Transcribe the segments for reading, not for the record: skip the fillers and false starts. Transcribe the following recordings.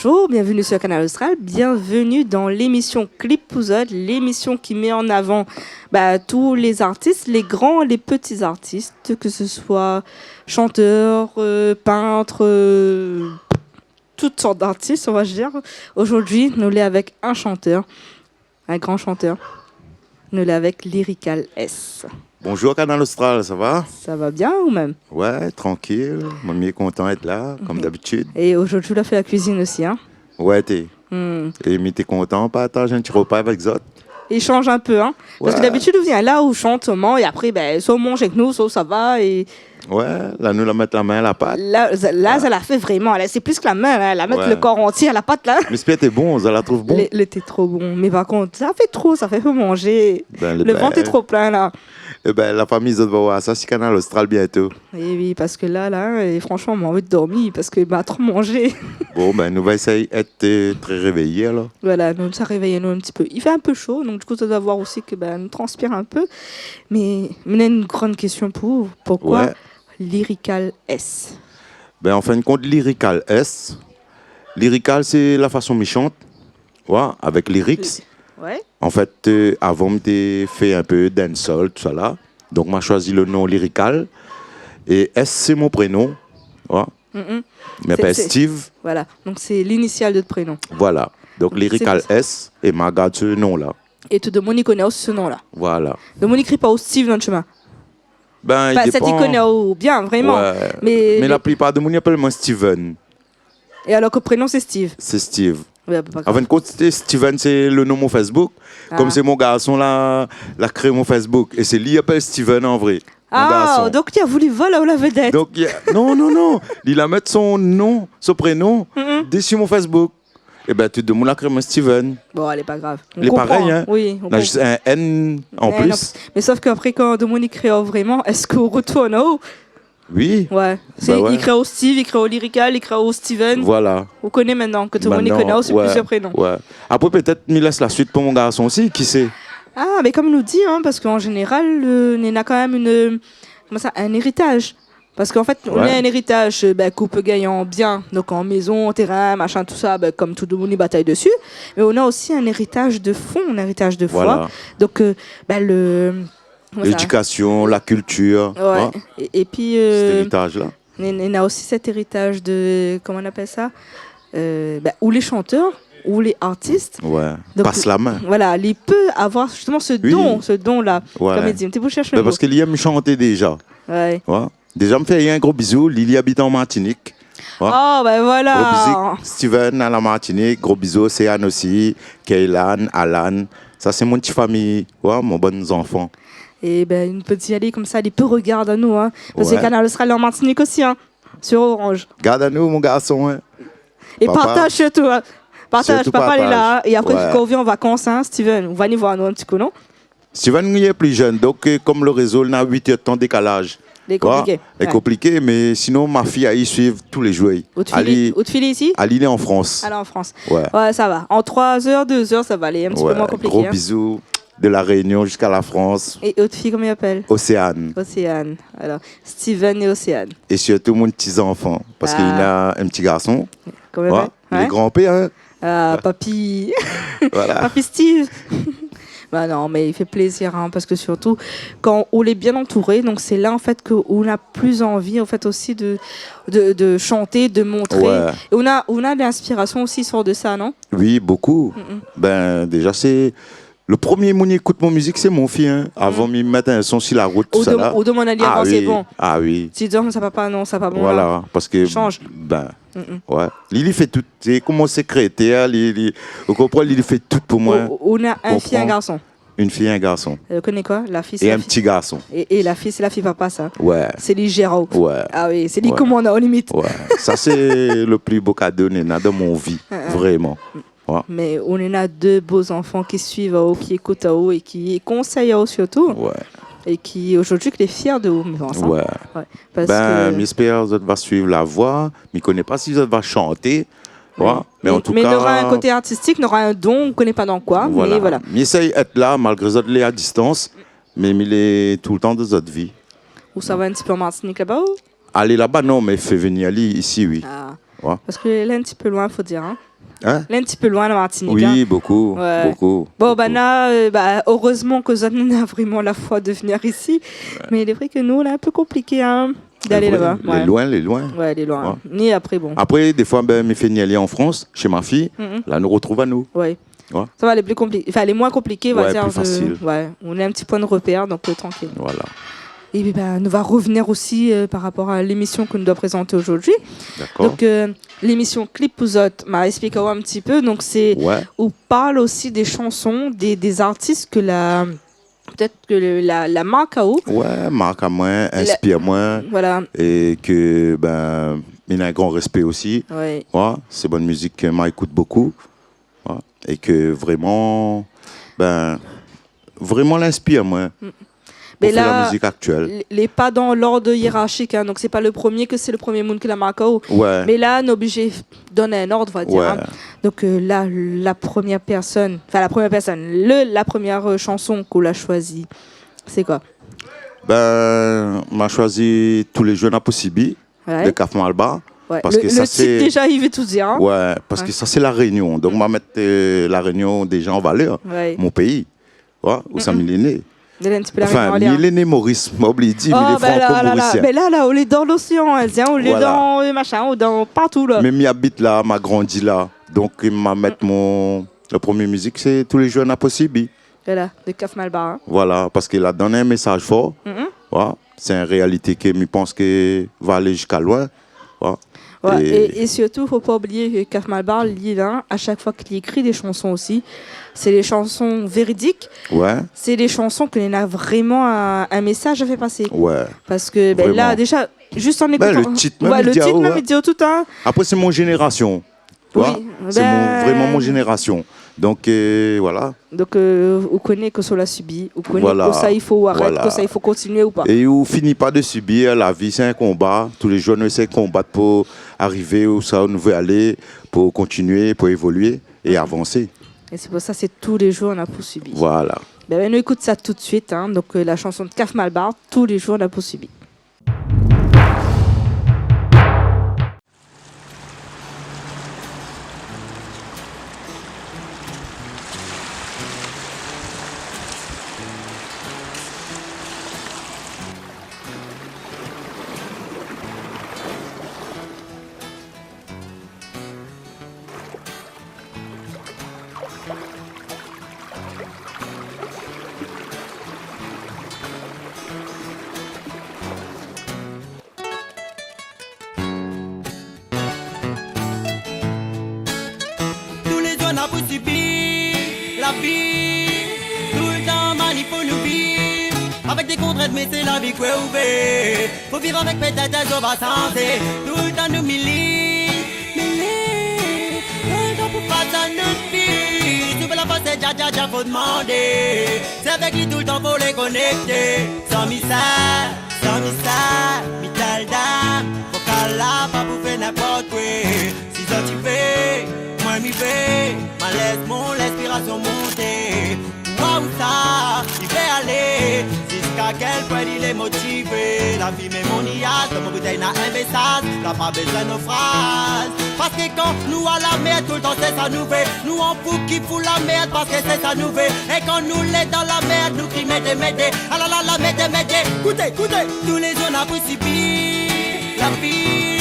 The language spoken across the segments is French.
bonjour, bienvenue sur Canal Austral, bienvenue dans l'émission Clipouzod, l'émission qui met en avant tous les artistes, les grands, les petits artistes, que ce soit chanteurs, peintres, toutes sortes d'artistes, on va dire. Aujourd'hui, nous sommes avec un chanteur, un grand chanteur, nous sommes avec Lyrical S. Bonjour Canal Austral, ça va? Ça va bien ou même? Ouais, tranquille. Moi, je suis content d'être là, comme d'habitude. Et aujourd'hui, tu as fait la cuisine aussi, hein? Ouais, t'es. Et mais t'es content, partager un petit repas avec Zot? Il change un peu, hein? Parce que d'habitude, on vient là où on chante, on mange, et après, soit on mange avec nous, soit ça va. Et... Ouais, là, nous la mettre la main à la pâte. Là ça la fait vraiment. Là, c'est plus que la main, là. La mettre le corps entier à la pâte, là. Mais c'est t'es bon, ça la trouve bon. Le thé trop bon. Mais par contre, ça fait trop, ça fait peu manger. Le ventre est trop plein, là. La famille Zot va voir ça sur Canal Austral bientôt. Et oui, parce que là, et franchement, on a envie de dormir parce qu'il m'a trop mangé. Bon, nous va essayer d'être très réveillés, alors. Voilà, nous, ça réveille nous un petit peu. Il fait un peu chaud, donc du coup, ça doit voir aussi que nous transpire un peu. Mais on a une grande question pour vous. Pourquoi Lyrical S? En fin de compte, Lyrical S. Lyrical, c'est la façon méchante, avec lyrics. Ouais. En fait, avant, j'ai fait un peu dancehall, tout ça là. Donc, j'ai choisi le nom Lyrical. Et S, c'est mon prénom. Je m'appelle Steve. Voilà, donc c'est l'initiale de ton prénom. Voilà, donc Lyrical S, et je garde ce nom-là. Et tout le monde connaît aussi ce nom-là. Voilà. Le monde n'écrit pas au Steve dans le chemin. Il ça t'y connaît bien, vraiment. Ouais. Mais la plupart de monde appellent moi Steven. Et alors que le prénom, c'est Steve. C'est Steve. Ouais, en fin de compte, Steven, c'est le nom de mon Facebook. Comme c'est mon garçon là, l'a créé mon Facebook. Et c'est lui qui appelle Steven en vrai. Donc tu as voulu voler ou la vedette. Donc, non. Il a mis son nom, son prénom, dessus mon Facebook. Et tout le monde a créé mon Steven. Bon, elle est pas grave. Il est pareil, hein? Oui. On a juste un N en plus. Mais sauf qu'après, quand le monde crée vraiment, est-ce qu'on retourne au... Oui. Ouais. Il crée au Steve, il crée au Lyrical, il crée au Steven. Voilà. On connaît maintenant que tout le monde connaît aussi plusieurs prénoms. Ouais. Après, peut-être, il laisse la suite pour mon garçon aussi, qui sait? Ah, mais comme il nous dit, parce qu'en général, on a quand même un héritage. Parce qu'en fait, on a un héritage qu'on peut gagner en bien, donc en maison, en terrain, machin, tout ça, comme tout le monde y bataille dessus. Mais on a aussi un héritage de fond, un héritage de foi. Voilà. Donc, l'éducation, la culture. Ouais. Et puis, cet héritage-là. On a aussi cet héritage de, comment on appelle ça, où les chanteurs, ou les artistes passent la main. Voilà, il peut avoir justement ce don-là. Comme il dit, tu chercher parce qu'il aime chanter déjà. Ouais. Déjà, me fait un gros bisou. Lily habite en Martinique. Oh, voilà. Gros bisou, Steven à la Martinique. Gros bisou, Céane aussi. Kaylan, Alan. Ça, c'est mon petite famille. Mon bon enfant. Et une petite y aller comme ça, il peut regarder à nous. Parce que Canal Austral en Martinique aussi, sur Orange. Garde à nous, mon garçon. Et partage surtout. Partage, papa est là. Et après, quand on vient en vacances, Steven, on va y voir nous un petit coup, non? Steven est plus jeune, donc comme le réseau il a 8 heures de temps de décalage. C'est compliqué. C'est compliqué, mais sinon, ma fille, elle y suit tous les jours. Autre fille ici? Elle est en France. Elle est en France. Ouais, ça va. En 3 heures, 2 heures, ça va aller. Un petit peu moins compliqué. Gros bisous de la Réunion jusqu'à la France. Et autre fille, comment il appelle? Océane. Océane. Alors, Steven et Océane. Et surtout mon petit-enfant, parce qu'il a un petit garçon. Comment il appelle? Il est grand-père. Papy. Voilà. Papy Steve. Non, mais il fait plaisir, parce que surtout, quand on est bien entouré, donc c'est là, en fait, qu'on a plus envie, en fait, aussi de chanter, de montrer. Et on a de l'inspiration aussi sur de ça, non? Oui, beaucoup. Déjà, c'est... Le premier qui écoute mon musique, c'est mon fils. Avant de mettre un son sur la route, tout ça là. Au demande à dire, c'est bon. Ah oui. Si tu dis, ça va pas, non, ça va pas bon. Voilà, parce que... Change. Il fait tout. C'est comment secrétaire, vous comprenez, il fait tout pour moi. On a un fille et un garçon. Une fille et un garçon. Vous connaissez quoi? La fille, et un petit garçon. Et la fille, c'est la fille papa, ça. Ouais. C'est les Gérard. Ouais. Ah oui, c'est les commandes aux limites. Ouais. Ça, c'est le plus beau cadeau de mon vie. Vraiment. Ouais. Mais on en a 2 beaux enfants qui suivent qui écoutent et qui conseillent surtout. Ouais. Et qui aujourd'hui qui est fier de vous. J'espère que vous va suivre la voix. Je ne connais pas si vous va chanter. Mais en tout cas, il aura un côté artistique, il aura un don, on ne connaît pas dans quoi. Mais voilà. Il essaye d'être là malgré ça, il est à distance, mais il est tout le temps de votre vie. Ou ça va un petit peu en Martinique là-bas? Aller là-bas, non, mais fait venir ici, oui. Parce que là, un petit peu loin, il faut dire. Hein? Là, un petit peu loin, la Martinique. Oui, hein. beaucoup, Ouais. beaucoup. Bon, beaucoup. bah, là, heureusement que Zan a vraiment la foi de venir ici. Ouais. Mais il est vrai que nous, on est un peu compliqué d'aller là-bas. Les loin, les loin. Ouais, les loin. Ouais. Ni après, bon. Après, des fois, me fait aller en France, chez ma fille. Là, nous retrouve à nous. Ouais. Ouais. Ça va, les plus compliqués. Enfin, les moins compliqués, on va dire. Plus facile. Ouais, on est un petit point de repère, donc tranquille. Voilà. Et puis, nous va revenir aussi par rapport à l'émission que nous doit présenter aujourd'hui. D'accord. Donc, l'émission Clip Pouzot m'a expliqué un petit peu. Donc, c'est où parle aussi des chansons, des artistes que peut-être que la marque à eau. Ouais, marque à moi, inspire moi. Voilà. Et que, il a un grand respect aussi. Ouais. Ouais, c'est bonne musique que moi écoute beaucoup. Ouais. Et que vraiment, vraiment l'inspire moi. Mais là, la musique actuelle. Les pas dans l'ordre hiérarchique, hein, donc c'est pas le premier que c'est le premier monde qui la marque. Ouais. Mais là, on est obligé de donner un ordre, on va dire. Ouais. Hein. Donc là, la première chanson qu'on a choisie, c'est quoi? M'a choisi Tous les jeunes à Possibi de Caf Malbar. Ouais. Parce que ça, titre, déjà, il veut tout dire. Hein. Ouais, parce que ça, c'est la Réunion. Donc, on va mettre la Réunion déjà en valeur. Ouais. Mon pays, où ça m'est né. Enfin, il est né Maurice, m'a oublié, mais il est franco-mauricien. Mais là, on est dans l'océan Indien, on est dans machin, on est dans partout là. Mais m'habite là, m'a grandi là. Donc, il m'a mettre la première musique, c'est Tous les jeunes à Possibi. Voilà, de Caf Malbar. Hein. Voilà, parce qu'il a donné un message fort. Voilà. C'est une réalité que je pense que va aller jusqu'à loin. Voilà. Ouais, et surtout, il ne faut pas oublier que Caf Malbar, à chaque fois qu'il écrit des chansons aussi, c'est des chansons véridiques. Ouais. C'est des chansons qu'il a vraiment un message à faire passer. Ouais. Parce que là, déjà, juste en écoutant... le titre, même il dit tout. Hein. Après, c'est mon génération. Oui. C'est vraiment mon génération. Donc, voilà. Donc, vous connaissez que ça l'a subi. Vous connaissez que ça, il faut arrêter, que ça, il faut continuer ou pas. Et vous finissez pas de subir. La vie, c'est un combat. Tous les jeunes essaient de combattre pour arriver où ça on veut aller, pour continuer, pour évoluer et avancer. Et c'est pour ça, c'est tous les jours, on a pour subir. Voilà. On écoute ça tout de suite. Hein. Donc, la chanson de Caf Malbar, tous les jours, on a pour subir. La vie, tout le temps il faut nous vivre avec des contraintes, mais c'est la vie qu'on ouvre. Faut vivre avec peut-être on va santé. Tout le temps nous milite, tout le temps pour faire notre vie. Tu veux la passer, dja, faut demander. C'est avec lui tout le temps pour les connecter. Sans missile, mital dame. Faut qu'elle la pas pour faire n'importe quoi. Si ça tu fais, moi m'y vais. Laisse mon l'inspiration monter. Waouh ça, il fait aller. Jusqu'à quel point il est motivé. La vie met mon iade, comme mon bouteille n'a un message. N'a pas besoin de nos phrases. Parce que quand nous à la merde, tout le temps c'est ça nous fait. Nous on fout qui fout la merde parce que c'est ça nous fait. Et quand nous l'est dans la merde, nous crie m'aider. Ah là là, m'aider. Écoutez, tous les jours on a possibilité. La vie,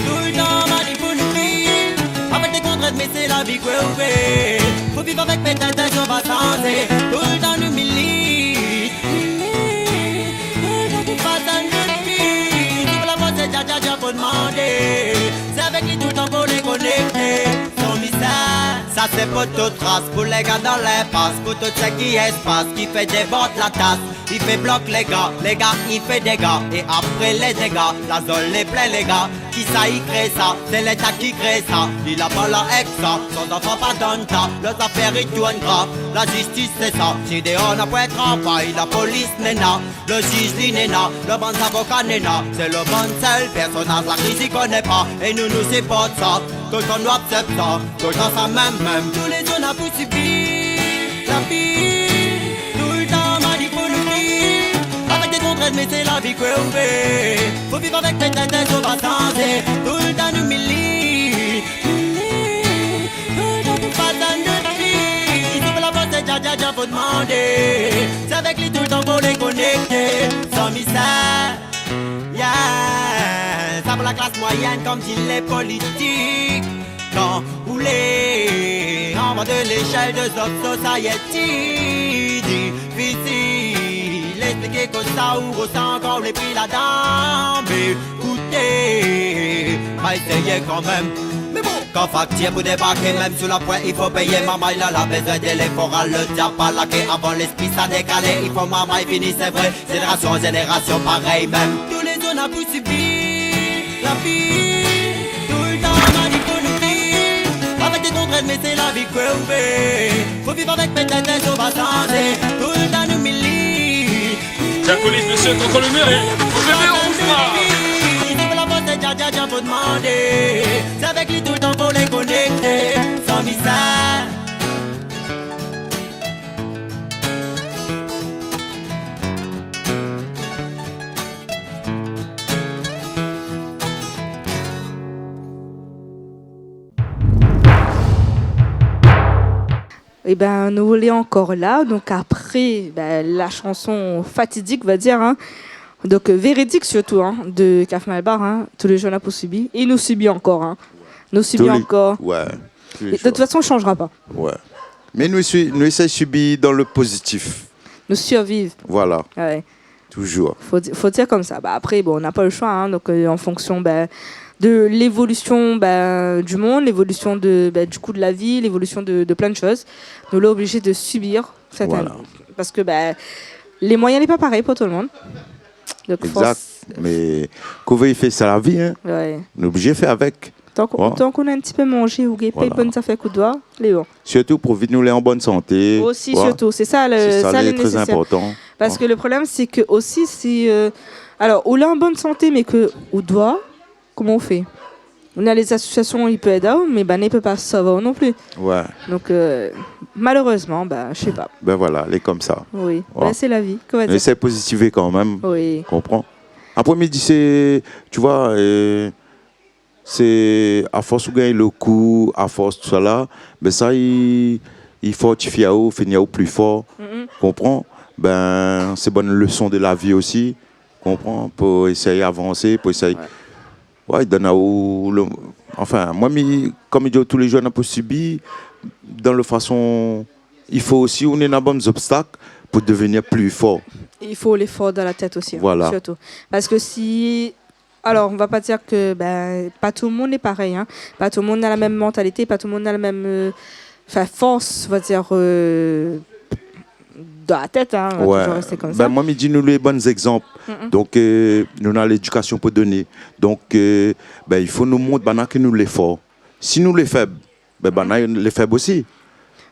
tout le temps m'a dit pour nous vivre. Avec des contraintes, mais c'est la vie qu'on fait. Faut vivre avec peut-être on va tenter. Tout le temps nous milite. Tout le temps pour pas dans notre vie. Tu veux la voir, c'est dja, faut demander. C'est avec lui tout le temps pour les connecter. Son mystère, ça c'est pour toute trace. Pour les gars dans l'impasse. Pour tout ce qui espace, qui fait déborder la tasse. Il fait bloc les gars, il fait des gars. Et après les dégâts, la zone les plaît les gars. Qui ça y crée ça, c'est l'État qui crée ça. Il a pas la ex ça, son enfant pas donne ça. Les affaires ils tournent grave, la justice c'est ça. Si dehors n'a pas de travail, la police n'est là. Le juge lui n'est là, le bon avocat n'est là. C'est le bon seul personnage, la crise il connaît pas. Et nous supporte ça, tout le temps nous accepte ça. Tout le temps ça même. Tous les jours on a pu subir la vie. Mais c'est la vie qu'on fait. Faut vivre avec peut-être on va tenter. Tout le temps nous milite. Tout pour la classe moyenne comme dit les politiques. Quand vous voulez en bas de l'échelle de Soft Society, difficile expliquer que ça ou ressent encore les prix là-dedans. Mais écoutez, va essayer quand même. Mais bon, quand facture pour débarquer, même sous la pointe, il faut payer. Maman, il a la besoin de l'effort, le diable pas laqué. Avant l'esprit, ça décalé. Il faut maman, il finit, c'est vrai. Génération en génération, pareil même. Tous les zones a pu subir la vie. Tout le temps, man, il faut nous vivre. Avec des contraintes, mais c'est la vie crevée. Faut vivre avec peut-être des on va changer. Tout le temps, nous millie. J'accolique monsieur contre le mur et au bébé, on ouvre pas. Faut demander, c'est avec lui tout le temps pour les connecter, sans mystère. Et ben nous voulons encore là, donc après la chanson fatidique, va dire, hein. Donc véridique surtout, hein, de Caf Malbar, hein, tous les jeunes ont subi. Et nous subit encore, hein. Nous subit encore. Ouais. Et de toute façon, on ne changera pas. Ouais. Mais nous essayons de subir dans le positif. Nous survivre. Voilà. Ouais. Toujours. Faut dire comme ça. Après, bon, on n'a pas le choix, hein, donc en fonction de l'évolution du monde, l'évolution du coût de la vie, l'évolution de plein de choses, nous sommes obligés de subir certaines. Voilà. Parce que les moyens n'est pas pareil pour tout le monde. Donc, exact. Mais qu'on veut faire ça la vie, hein. Ouais. On est obligé de faire avec. Tant qu'on a un petit peu mangé ou gay, Voilà. bonne ça fait coup de doigt, Léon. Surtout pour vivre nous les en bonne santé. Aussi, Ouais. surtout, c'est ça C'est ça, le très nécessaire. important. Parce que le problème, c'est que aussi, si alors, on est en bonne santé, mais que on doit, comment on fait? On a les associations, ils peuvent aider, mais ne peut pas savoir non plus. Ouais. Donc, malheureusement, je sais pas. Ben voilà, elle est comme ça. Oui, Ouais. c'est la vie. Comment On dire? essaie de positiver quand même. Oui. Comprends? Après-midi, c'est, tu vois, c'est à force de gagner le coup, à force tout ça là, ben ça, il fortifie à eux, finit à eux plus fort. Comprends? Ben, c'est bonne leçon de la vie aussi. Comprends? Pour essayer d'avancer, pour essayer. Ouais, il donne à eux. Enfin, moi, comme il dit, tous les jeunes ont subi, dans la façon. Il faut aussi, on est dans bons obstacles pour devenir plus fort. Il faut l'effort dans la tête aussi, hein, Voilà. surtout. Parce que si... Alors, on va pas dire que pas tout le monde est pareil. Hein. Pas tout le monde a la même mentalité, pas tout le monde a la même force, on va dire, dans la tête. Hein, on va toujours rester comme ça. Moi, je dis nous les bons exemples. Donc, nous avons l'éducation pour donner. Donc, il faut nous montrer que nous les forts. Si nous les faibles, les faibles aussi.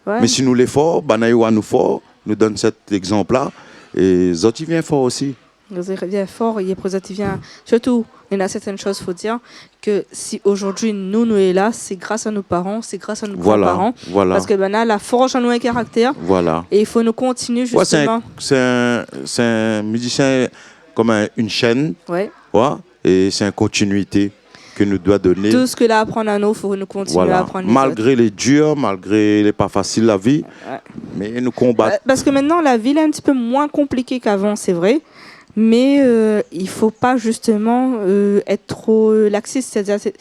Ouais. Mais si nous les forts, nous forts, nous donne cet exemple-là. Et les autres, ils viennent forts aussi. Ils viennent fort, il vient. Surtout, il y a certaines choses, il faut dire que si aujourd'hui nous sommes là, c'est grâce à nos parents, c'est grâce à nos grands-parents. Voilà. Parce que la forge en nous un caractère. Voilà. Et il faut nous continuer justement. Ouais, c'est un musicien comme une chaîne. Ouais. Ouais, et c'est une continuité que nous doit donner. Tout ce que là apprendre à nous, il faut nous continuer à apprendre. Malgré les durs, malgré les pas faciles la vie, mais nous combattons. Parce que maintenant la vie est un petit peu moins compliquée qu'avant, c'est vrai. Mais il faut pas justement être trop laxiste, c'est-à-dire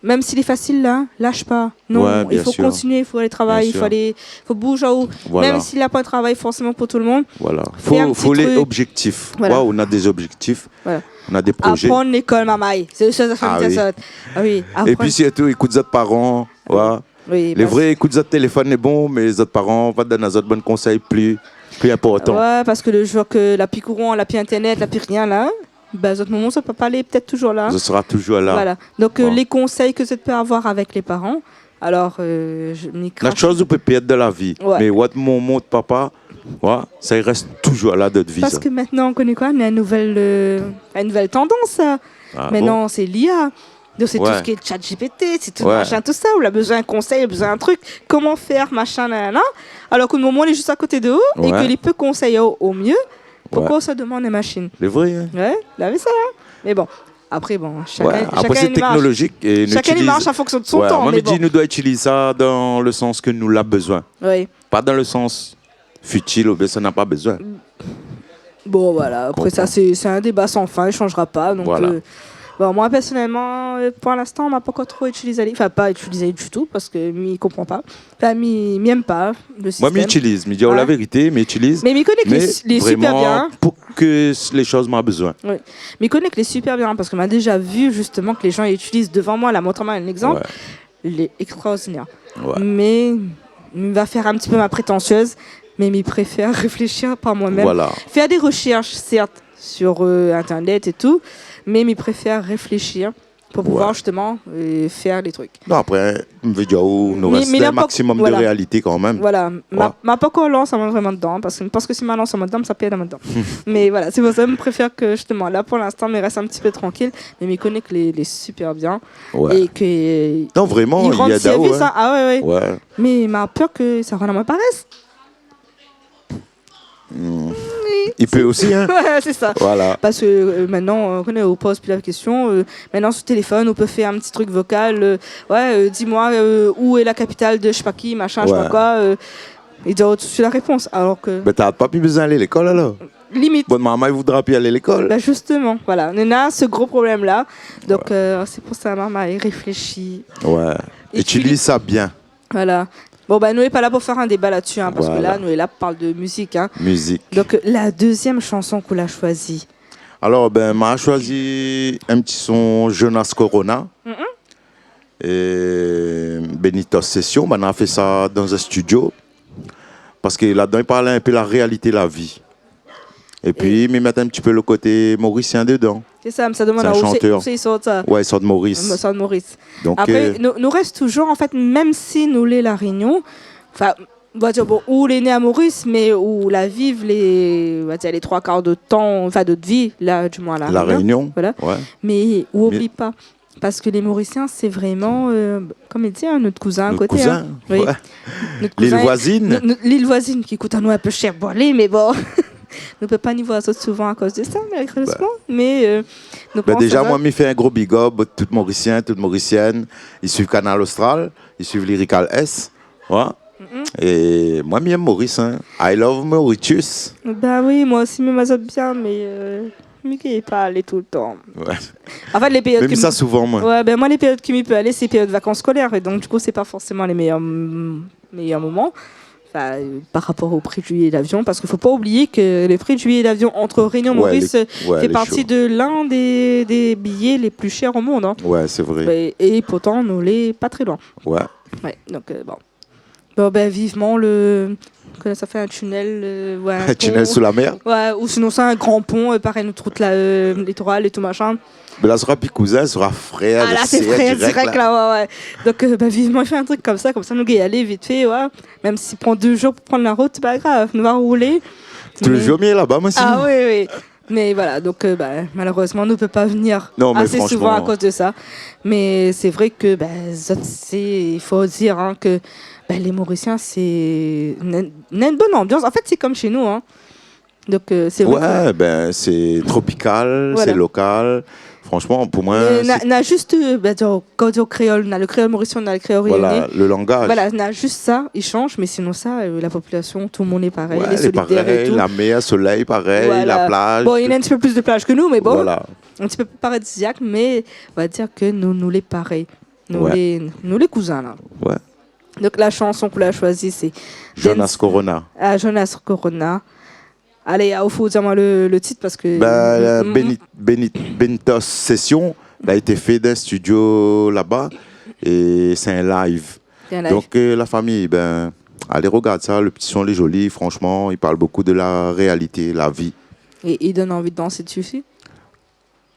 même s'il est facile là, lâche pas. Non, il faut continuer, il faut aller travailler, faut bouger à haut. Voilà. Même s'il n'y a pas de travail forcément pour tout le monde. Voilà. Faut les objectifs. Voilà. Ouais, on a des objectifs. Voilà. On a des projets. Apprendre l'école, maman. C'est ça, oui. Et puis surtout, écoute les parents. Ouais. Oui, les vrais écoute les téléphones est bon, mais les autres parents vont donner des bons conseils plus importants. Ouais, parce que le jour que la pi courant, la pi internet, la pi rien là, les autres moments ça peut pas aller peut-être toujours là. Ça sera toujours là. Voilà. Donc les conseils que ça peut avoir avec les parents. Alors je m'y crache. La chose peut perdre de la vie, mais mon mot de papa. Ouais, ça reste toujours là de vie. Parce que maintenant, on connaît quoi? On a une nouvelle tendance. Maintenant, c'est l'IA. Donc, c'est tout ce qui est chat GPT, c'est tout machin, tout ça. On a besoin d'un conseil, on a besoin d'un truc. Comment faire, machin, nanana. Alors que le moment, on est juste à côté de eux et qu'il peut conseiller au mieux. Pourquoi ça demande des machines? C'est vrai. Hein? Ouais, là, mais ça. Mais bon. Après, chacun c'est technologique. Et chacun il marche en fonction de son temps. Moi, je dis nous doit utiliser ça dans le sens que nous l'avons besoin. Oui. Pas dans le sens futile, mais ça n'a pas besoin. Bon, voilà. Après, ça, c'est un débat sans fin. Il ne changera pas. Donc, Bon, moi, personnellement, pour l'instant, on m'a pas encore trop utilisé. Enfin, pas utilisé du tout, parce que m'y comprend pas. Enfin, m'y aime pas le Moi, système. m'utilise, me dire la vérité, m'utilise. Mais m'y connaît que les super vraiment, bien. pour que les choses m'ont besoin. Oui. M'y connaît que les super bien, parce qu'on m'a déjà vu, justement, que les gens utilisent devant moi. Là, montre-moi un exemple. Ouais. Il est extraordinaire. Ouais. Mais il va faire un petit peu ma prétentieuse, mais il préfère réfléchir par moi-même. Voilà. Faire des recherches, certes, sur Internet et tout, mais il préfère réfléchir pour pouvoir justement faire les trucs. Non, après, je veux dire, nous Mais reste il a un pas- maximum voilà. de réalité quand même. Voilà, Ouais. ma pas encore lance vraiment dedans, parce que si ma lance en dedans, ça pète en dedans. Mais voilà, c'est pour ça que je préfère que justement, là pour l'instant, mais reste un petit peu tranquille, mais il connaît que les super bien. Ouais. Et que. Non, vraiment, il il rend y a service, d'ao, hein. Ah ouais. Ouais. Mais il m'a peur que ça rende à ma paresse. Il peut aussi, hein. Ouais, c'est ça. Voilà. Parce que maintenant, on connaît, on pose plus la question. Maintenant, sur téléphone, on peut faire un petit truc vocal. Dis-moi où est la capitale de je sais pas qui, machin, je sais pas Ouais. quoi. Il doit tout de suite la réponse. Alors que, Mais t'as pas plus besoin d'aller à l'école alors. limite. Bonne maman, il voudra plus aller à l'école. Bah justement, voilà. On a ce gros problème-là. Donc, c'est pour ça, maman, elle réfléchit. Ouais. Utilise ça bien. Voilà. Bon, bah, nous n'est pas là pour faire un débat là-dessus, hein, parce que Voilà. là, nous est là pour parler de musique. Hein. Musique. Donc, la deuxième chanson qu'on a choisie. Alors, ben, m'a choisi un petit son Jonas Corona. Et Benito Session. Ben, on a fait ça dans un studio. Parce que là-dedans, il parlait un peu de la réalité de la vie. Et puis, il met un petit peu le côté mauricien dedans. C'est ça, ça demande C'est un chanteur. où c'est sort ça. Ouais, il sort de Maurice. Sort de Maurice. Donc, Après, nous reste toujours, en fait, même si nous l'est la Réunion, enfin, on va dire, bon, où les né à Maurice, mais où la vivent les, on va dire, les 3/4 de temps, enfin, de vie, là, du moins, la Réunion. Voilà. Ouais. Mais oublie pas. Parce que les Mauriciens, c'est vraiment, comme il dit, hein, notre cousin à Notre côté. cousin. Hein. Oui. Ouais. Notre L'île cousin- voisine. L'île voisine qui coûte à nous un peu cher pour aller, mais bon. Nous ne peut pas n'y voir ça souvent à cause de ça, malheureusement. Mais nous Ben pensons déjà, ça. moi, je fais un gros big up, tout Mauricien, toute Mauricienne. Ils suivent Canal Austral, ils suivent Lyrical S. Ouais. Et moi, j'aime Maurice. Hein. I love Mauritius. Bah oui, moi aussi, mais ça bien, mais qui n'est pas allé tout le temps. Ouais. En fait, les périodes Même qui ça souvent, moi. Ouais, ben moi, les périodes qui m'y peut aller, c'est les périodes de vacances scolaires. Et donc, du coup, c'est pas forcément les meilleurs moments. Enfin, par rapport au prix du billet d'avion, parce qu'il ne faut pas oublier que le prix du billet d'avion entre Réunion et Maurice fait partie de l'un des billets les plus chers au monde. Hein. Ouais, c'est vrai. Et pourtant, nous l'est pas très loin. Ouais. Ouais, donc bon. Bon, ben vivement le. Que ça fait un tunnel. Ouais, Un tunnel sous la mer. Ouais, ou sinon c'est un grand pont, pareil, notre route littorale et tout machin. Mais là, ce sera plus cousin, ce sera frère. Ah là, c'est frère direct là, ouais. Donc, vivement, il fait un truc comme ça, nous y aller vite fait, ouais. Même s'il prend 2 jours pour prendre la route, c'est pas grave, nous va rouler. Tu le jours mieux là-bas, moi, Ah oui. Mais voilà, donc malheureusement, on ne peut pas venir assez souvent à cause de ça. Mais c'est vrai que, il faut dire hein, que les Mauriciens, c'est une bonne ambiance. En fait, c'est comme chez nous. Hein. Donc, c'est vrai. Ouais, c'est tropical, Voilà. c'est local. Franchement, pour moi. On a juste, quand on créole, on a le créole mauricien, on a le créole réunionnais. Voilà, le langage. Voilà, on a juste ça, ils changent, mais sinon ça, la population, tout le monde est pareil, Ouais, les solidaires pareil, et tout. la mer, soleil, pareil, Voilà. la plage. Bon, il y a un petit peu plus de plage que nous, mais bon, Voilà. un petit peu plus paradisiaque, mais on va dire que nous les pareils, nous les cousins là. Ouais. Donc la chanson qu'on a choisie, c'est Jonas Corona. Jonas Corona. Allez, il faut dire moi le titre parce que. Benitos Session, il a été fait d'un studio là-bas et c'est un live. Donc la famille, allez regarde ça, le petit son il est joli, franchement, il parle beaucoup de la réalité, la vie. Et il donne envie de danser dessus aussi.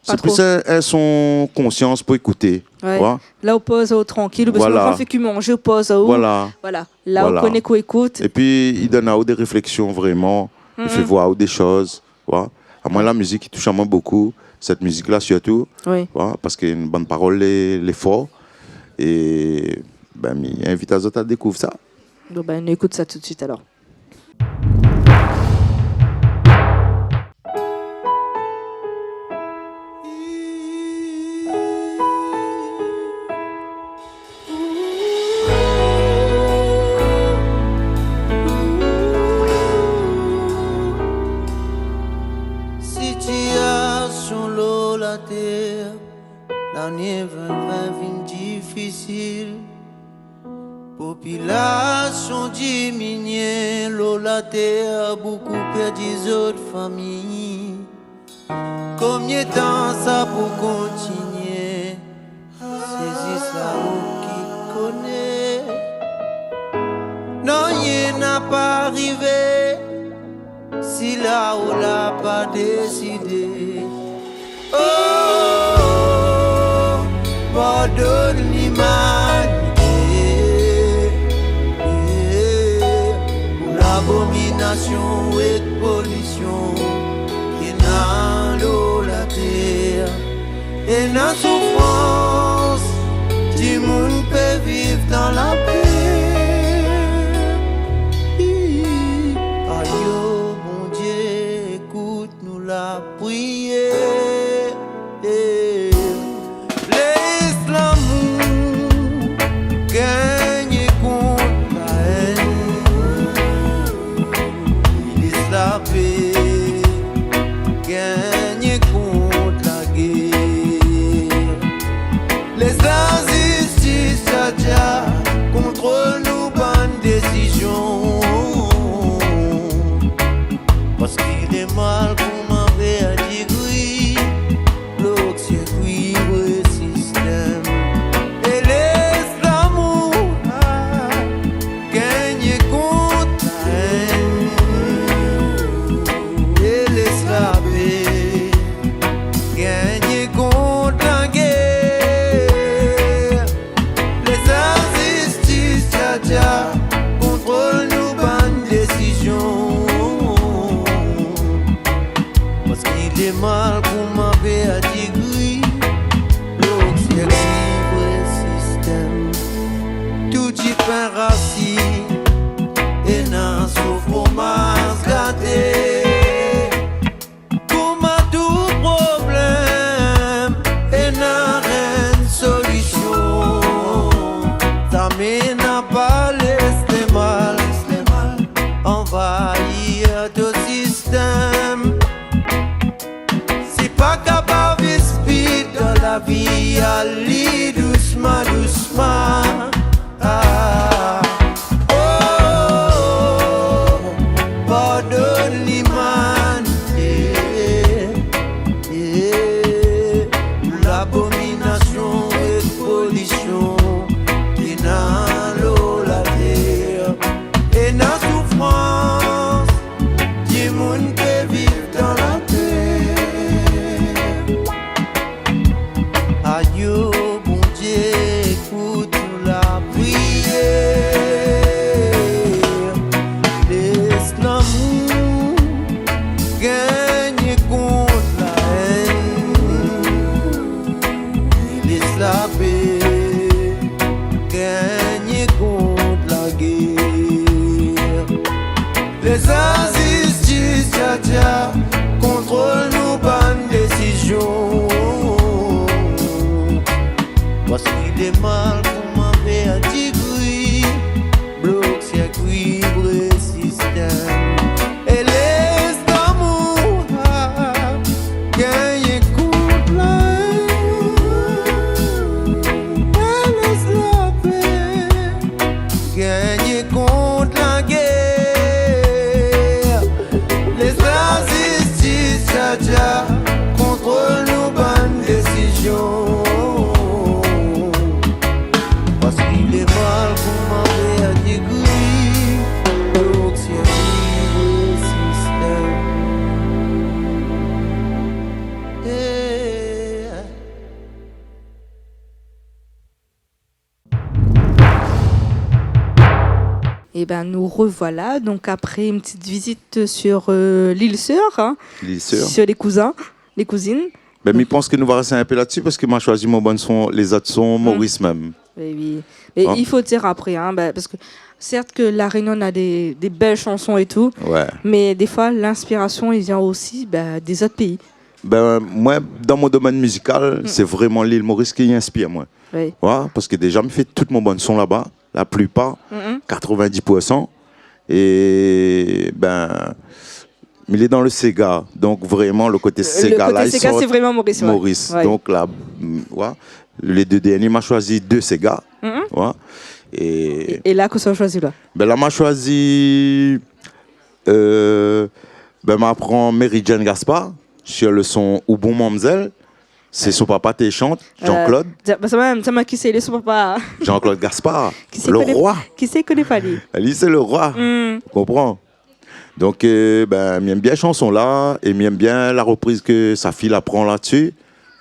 C'est plus un son conscience pour écouter. Ouais. Ouais. Là, on pose au tranquille, parce Voilà. qu'on fait que manger, on pose au. Voilà. Voilà. Là, on connaît qu'on écoute. Et puis, il donne à eux des réflexions vraiment. Il fait voir des choses. Ouais. À moi, la musique, il touche à moi beaucoup. Cette musique-là, surtout. Oui. Ouais, parce qu'il y a une bonne parole, les fort. Et il invite les autres à découvrir ça. Donc, on écoute ça tout de suite alors. Situation l'eau la terre l'année 2020 difficile. Population diminuée, l'eau la terre, beaucoup perdu d'autres familles. Combien de temps ça pour continuer? C'est ça qui connaît. Non, il n'a pas arrivé si là où l'a pas décidé. Oh, pardonne l'humanité pour l'abomination et de pollution qui n'a l'eau, la terre et la souffrance. Du monde peut vivre dans la paix. Aïe, bon Dieu, écoute-nous la prière. L'islam gagne contre la haine. L'islam gagne contre la guerre. Les injustices contrôlent nos bonnes décisions. Parce qu'il est mal qu'on m'avait à dire oui. L'oxy-oui, le système. Et l'islam gagne contre la haine. Et l'islam gagne contre la guerre. Les injustices contrôlent nos bonnes décisions. Parce qu'il est mal pour m'avait à dire oui. L'oxy-oui, le système. Tout y pain racine et n'a souffre pas gâté. Comme à tout problème et n'a rien de solution. Ça mène à pas laisser mal envahir tout système. C'est pas capable de speed dans la vie, aller doucement, doucement. Ah. Oh, pardonne l'humanité, l'abomination et la pollution qui n'a l'eau, la terre et la souffrance. Du monde peut vivre dans la paix. Aïe, bon Dieu, écoute-nous la prière. L'islam gagne contre la haine. L'islam gagne contre la guerre. Les injustices contrôlent nos bonnes décisions. Parce qu'il est mal pour m'avait à dire oui. Bloc, circuit, le système. Et les amours gagnent contre la haine. Et les gagnent contre la guerre. Les injustices contrôlent nos bonnes décisions. Parce qu'il est mal pour m'avait à dire oui. L'oxy-oui, le système. Et ben nous revoilà donc après une petite visite sur l'île Sœur, hein, Les sœurs. sur les cousins, les cousines. Ben, je pense que nous va rester un peu là-dessus parce que moi, j'ai choisi mon bon son, les autres sont Maurice même. Oui, oui. Mais Ah. il faut dire après, hein, parce que certes que La Réunion a des belles chansons et tout, Ouais. mais des fois l'inspiration il vient aussi des autres pays. Ben, moi, dans mon domaine musical, c'est vraiment l'île Maurice qui inspire, moi. Oui. Ouais, parce que déjà, je fais tout mon bon son là-bas, la plupart, 90%. Et ben, il est dans le Sega. Donc, vraiment, le côté Sega, le là, côté il Sega, sort c'est vraiment Maurice. Ouais. Maurice. Ouais. Donc, là, ouais, les 2 derniers, m'a choisi 2 Sega. Mhm. Ouais. Et Et là, que ça choisi là. ben là, m'a choisi. M'a prend Mary Jane Gaspard sur le son Ou bon Mamzelle. C'est son papa qui chante, Jean-Claude. Ça m'a qui c'est le son papa. Jean-Claude Gaspard, Qui c'est le connaît- roi. Qui c'est connaît pas lui. Lui, c'est le roi. Hmm. Tu comprends? Donc, j'aime bien la chanson là, et j'aime bien la reprise que sa fille la prend là-dessus.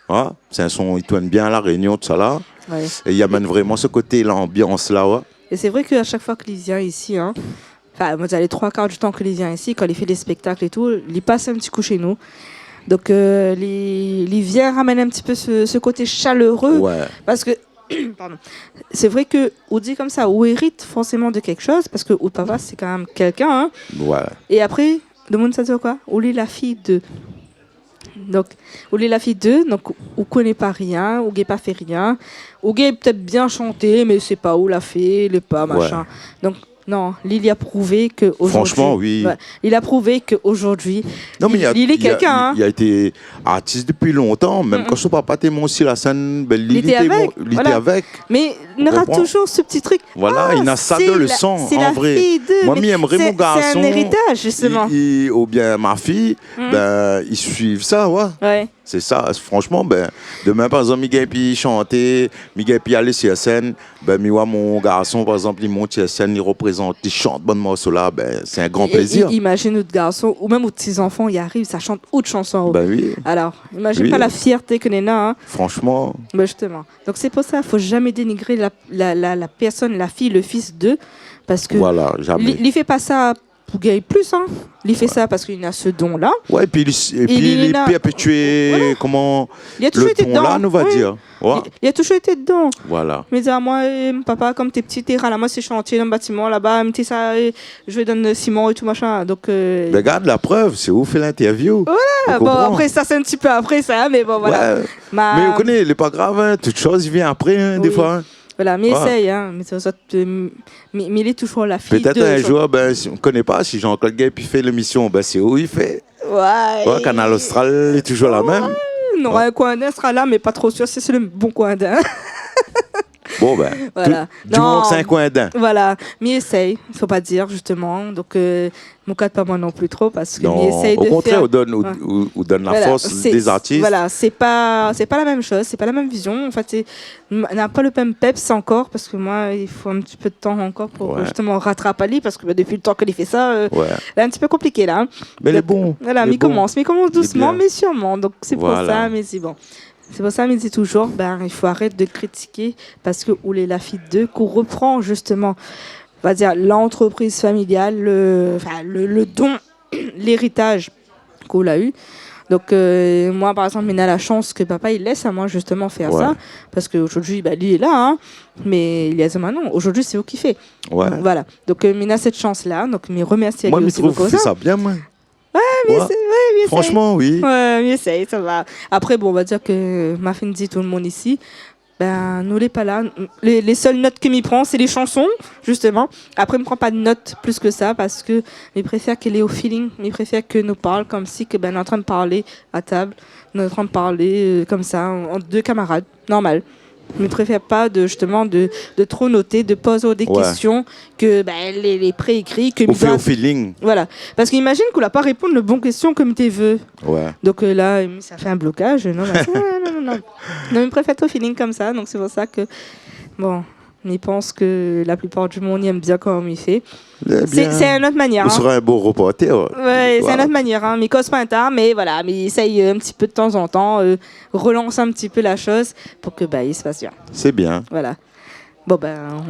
Ouais. C'est un son, il tourne bien à la réunion, tout ça là. Ouais. Et il amène vraiment ce côté, l'ambiance là. Ouais. Et c'est vrai qu'à chaque fois qu'il vient ici, hein, enfin, moi, les 3/4 du temps qu'il vient ici, quand il fait des spectacles et tout, il passe un petit coup chez nous. Donc, il vient ramener un petit peu ce côté chaleureux. Ouais. Parce que, pardon, c'est vrai qu'on dit comme ça, on hérite forcément de quelque chose, parce que ou papa, c'est quand même quelqu'un. Hein. Ouais. Et après, le monde, ça dit quoi? On est la fille de. Donc, on est la fille d'eux, donc on connaît pas rien, on n'a pas fait rien. On a peut-être bien chanté, mais c'est pas où l'a fait, il est pas machin. Donc, non, il a prouvé qu'aujourd'hui. Franchement, oui. Ouais, il a prouvé qu'aujourd'hui, Non, mais il est quelqu'un. Hein. Il a été artiste depuis longtemps, même quand son papa était sur la scène, ben, il était avec, il était voilà. avec. Mais il aura comprends. toujours ce petit truc. Voilà, il a ça c'est dans le la- sang, c'est en la vrai. fille d'eux, Moi, mais j'aimerais mon garçon. C'est un héritage, justement. Ou bien ma fille, ben, ils suivent ça, ouais. Ouais. C'est ça, franchement, ben, demain, par exemple, Miguel puis chanter, Miguel puis aller sur la scène, ben, mon garçon, par exemple, il monte sur la scène, il représente, il chante bonne morceau là, ben, c'est un grand plaisir. Imagine notre garçon, ou même nos petits-enfants, ils arrivent, ça chante autre chanson. Ben oui, Alors, imagine Oui. pas la fierté que Nena, hein. franchement, Ben justement. Donc c'est pour ça, il faut jamais dénigrer la personne, la fille, le fils d'eux, parce que voilà, jamais. il fait pas ça pour gagner plus, hein. Il fait ça parce qu'il a ce don-là. Ouais, et puis il est là. perpétué, Voilà. comment, Il a toujours le été ton dedans. là, nous va Oui. dire. Ouais, Il a toujours été dedans. voilà. Mais dis à moi, papa, comme t'es petit, t'es là, moi c'est chantier dans le bâtiment là-bas, me ça, je vais donner le ciment et tout machin. Donc, Regarde la preuve, c'est où fait l'interview. bon, après ça, c'est un petit peu après ça, mais bon, voilà. Ouais. Ma- Mais vous connaissez, il n'est pas grave, hein. Toute chose vient après, hein, des Oui. fois. Hein. Voilà, mais Ouais. essaye, hein. Mais, mais il est toujours la fille Peut-être de... un jour, ben, si on ne connaît pas, si Jean-Claude Gay puis fait l'émission, ben, c'est où il fait. Ouais. Ouais, Canal Austral est toujours la même. Non, un coin d'un sera là, mais pas trop sûr si c'est le bon coin d'un. Bon, ben, Voilà. du moment que c'est un coin d'un. Voilà, mais essaye, il faut pas dire justement. Donc, mon cas pas moi non plus trop, parce que Non, mais essaye au de contraire, faire... on donne, Ouais. on donne la Voilà, force c'est- des artistes. Voilà, c'est pas la même chose, c'est pas la même vision. En fait, on n'a pas le même peps encore, parce que moi, il faut un petit peu de temps encore pour Ouais. justement rattraper Ali, parce que depuis le temps qu'il fait ça, Ouais. c'est un petit peu compliqué là. Hein. Mais il est Donc, bon. Voilà, il mais est bon. il commence doucement, bien. mais sûrement. Donc c'est pour Voilà. ça, mais c'est bon. C'est pour ça, mais c'est toujours, il faut arrêter de critiquer, parce que où est la fille d'eux, qu'on reprend justement, on va dire, l'entreprise familiale, le don, l'héritage qu'on a eu. Donc, moi, par exemple, il a la chance que papa, il laisse à moi, justement, faire Ouais. ça. Parce qu'aujourd'hui, lui est là, hein, mais il a dit, non, aujourd'hui, c'est eux qui fait. Ouais. Donc, voilà. Donc, il a cette chance-là. Donc, je remercie à Moi, lui je aussi trouve beaucoup qu'il fait ça. ça bien, moi. Mais Ouais. c'est- ouais, mais Franchement, oui. Ouais, mais essaye, ça va. Après, bon, on va dire que ma fille dit tout le monde ici. Nous, n'est pas là. Les seules notes qu'il m'y prend, c'est les chansons, justement. Après, il ne me prend pas de notes plus que ça parce que il préfère qu'elle est au feeling. Il préfère que nous parle comme si que, on est en train de parler à table. On est en train de parler comme ça, entre deux camarades. Normal. Il ne préfère pas de trop noter, de poser des Ouais. questions que les préécrits. Que On il fait doit- au feeling. Voilà. Parce qu'imagine qu'on n'a pas répondu aux bonnes questions comme tu veux. Ouais. Donc là, ça fait un blocage. Non, non. Non, il préfère au feeling comme ça. Donc c'est pour ça que, bon, il pense que la plupart du monde aime bien comment il fait. C'est une autre manière. On sera un beau reporter. Ouais, c'est Voilà. une autre manière. Hein. Mais cause pas un tard, mais voilà, mais il essaye un petit peu de temps en temps, relance un petit peu la chose pour que il se passe bien. C'est bien. Voilà. Bon,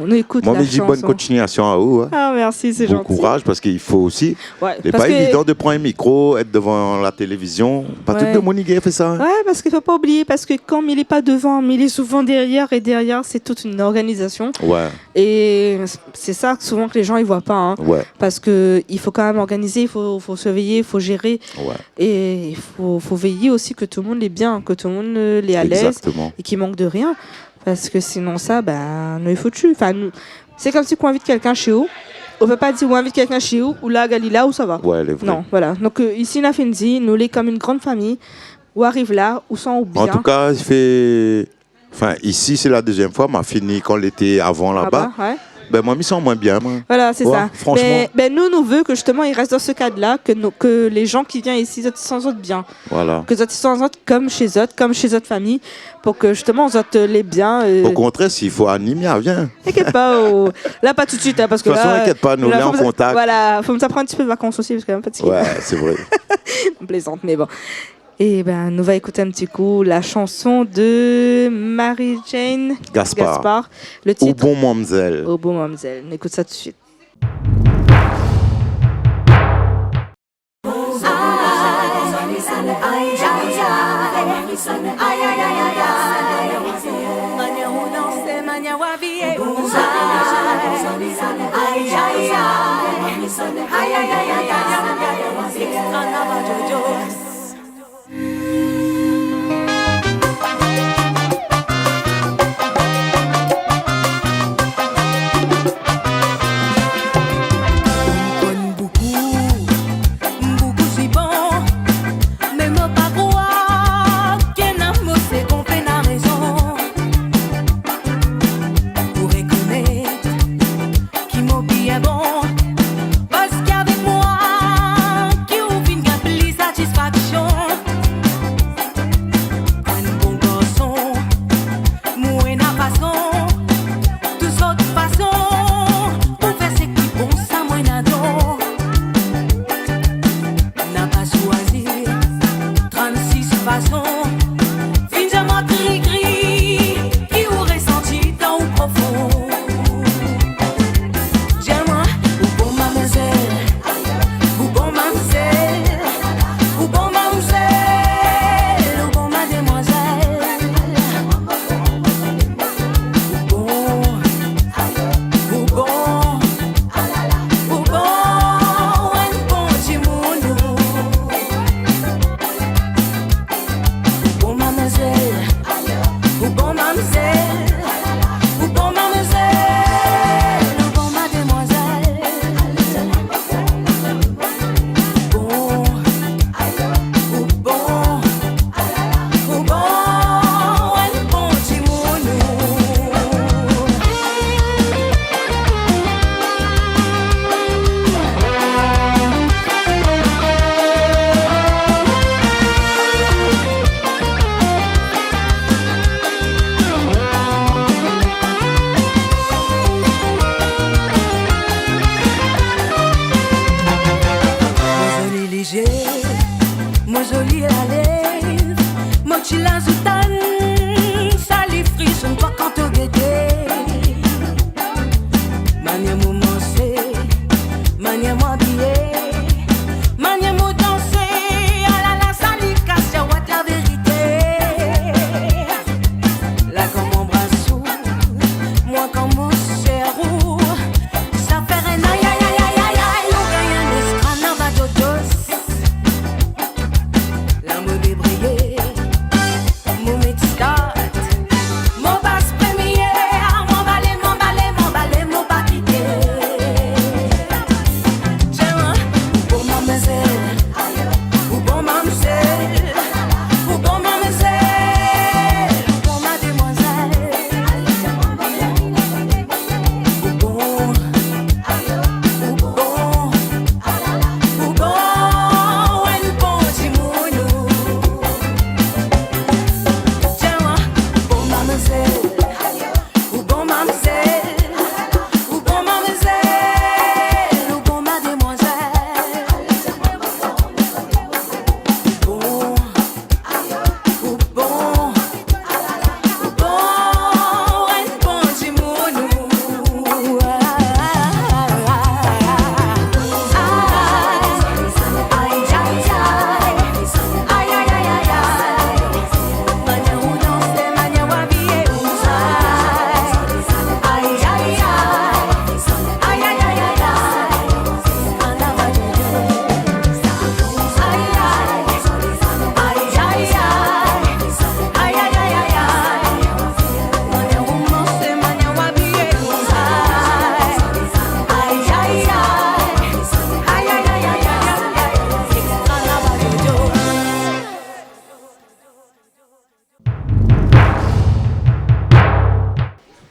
on écoute Moi, la je dis bonne chanson. continuation à vous. Hein. Ah, merci, c'est Bon gentil. courage parce qu'il faut aussi. Ouais, Il n'est parce pas que- évident de prendre un micro, être devant la télévision. Pas Ouais. tout le monde qui fait ça. Hein. Ouais, parce qu'il ne faut pas oublier, parce que comme il n'est pas devant, mais il est souvent derrière, et derrière, c'est toute une organisation. Ouais, Et c'est ça que souvent que les gens ne voient pas. Hein. ouais, Parce qu'il faut quand même organiser, il faut surveiller, il faut gérer. ouais. Et il faut veiller aussi que tout le monde est bien, que tout le monde est à l'aise Exactement. et qu'il manque de rien. Parce que sinon, ça, nous est foutu. Enfin, c'est comme si on invite quelqu'un chez nous on ne peut pas dire on invite quelqu'un chez vous ou là, Galila, où ça va. Ouais, elle est vraie. Non, voilà. Donc ici, on a fait une dit, nous, les comme une grande famille, où arrive là, où sont bien. En tout cas, il fait. Enfin, ici, c'est la deuxième fois. M'a fini quand l'été avant là-bas. Ouais. Ben, moi, je me sens moins bien, moi. Voilà, c'est Ouais, ça. franchement. Nous veut que justement, il reste dans ce cadre-là, que les gens qui viennent ici, ils sont autres bien. Voilà. Que ils sont autres comme chez eux, comme chez autres familles, pour que justement, on autres les biens. Au contraire, s'il faut animer, viens. T'inquiète pas, là, pas tout de suite, hein, parce que De toute façon, là. t'inquiète pas, nous, là, en contact. Voilà, faut me prendre un petit peu de vacances aussi, parce que même fatigué. Ouais, c'est vrai. On plaisante, mais bon. Et ben, nous va écouter un petit coup la chanson de Marie-Jane Gaspard. Le Au titre bon mamzelle. Au bon mamzelle. On écoute ça tout de suite. Parce qu'avec moi, qui ouvre une gamme, satisfaction.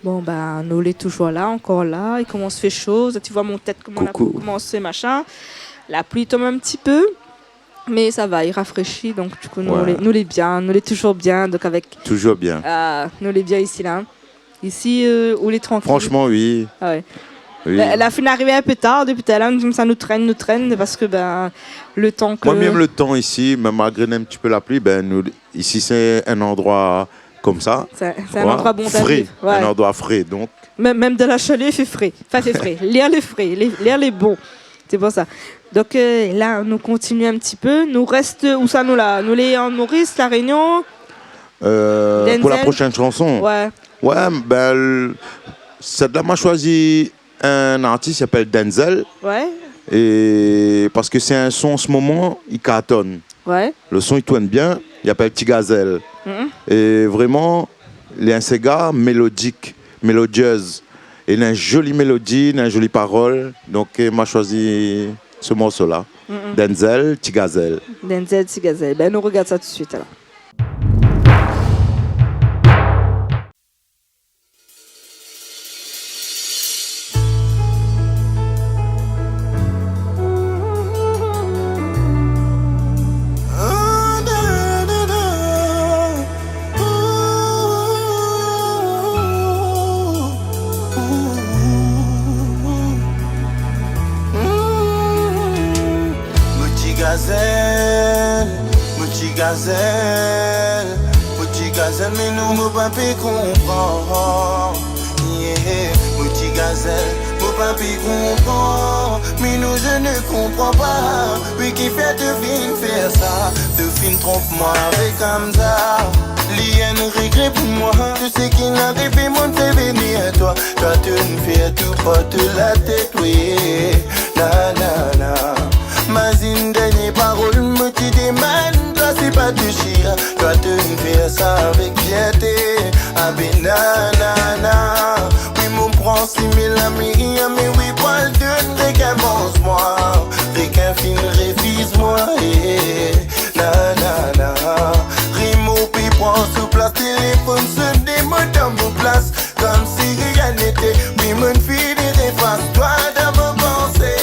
Bon, ben, nous, les toujours là, encore là. Il commence à faire chaud. Tu vois mon tête, comment la Coucou. commence, machin. La pluie tombe un petit peu. Mais ça va, il rafraîchit. Donc, du coup, Ouais. nous, les bien. Nous, les toujours bien. Donc, avec. Toujours bien. Nous, les bien ici, là. Ici, où les tranquilles. Franchement, oui. Ah ouais. Oui. La fin est arrivée un peu tard. Depuis tout à l'heure, ça nous traîne. Parce que, ben, le temps que. Moi, même le temps ici, même malgré un petit peu la pluie, ben, ici, c'est un endroit comme ça. C'est un Ouais, endroit bon à frais. vivre. Ouais. Un endroit frais. Donc, Même de la chaleur, il fait frais. Enfin, c'est frais. L'air est frais. L'air est bon. C'est pour ça. Donc là, nous continuons un petit peu. Nous reste où ça nous là? Nous les en Maurice, La Réunion. pour la prochaine chanson, Ouais. ben, cette là m'a choisi un artiste qui s'appelle Denzel. Ouais. Et parce que c'est un son en ce moment, il cartonne. Ouais. Le son, il tourne bien. Il appelle Petit Gazelle. Mhm. Et vraiment, il est un gars mélodique, mélodieuse. Et il a une jolie mélodie, il a une jolie parole. Donc, il m'a choisi ce morceau-là. Denzel, Petit Gazelle. Denzel Tigazelle. Ben, nous regarde ça tout de suite alors. Petit gazelle, mais nous ne pas comprendre. Yeah, petit gazelle, mon papi comprend, mais nous je ne comprends pas. Oui, qui fait de fin faire ça, de fin trompe-moi avec Hamza. Lien regret pour moi, je sais qu'il n'a pas fait mon fait venir à toi. Toi tu me fais tout porte la tête, oui. Na na na. Ma zine dernière parole me dit des man, toi c'est pas du chien. Toi tu me fais ça avec fierté. Ah ben na na na. Oui mon prend 6 000 amis, mais oui pas le donne, récavance-moi. Réqu'un fin révise-moi, na na na. Rimo puis prend sous place, téléphone sonne des mots dans vos places. Comme si rien n'était, oui mon fille des réfas, toi dans vos pensées.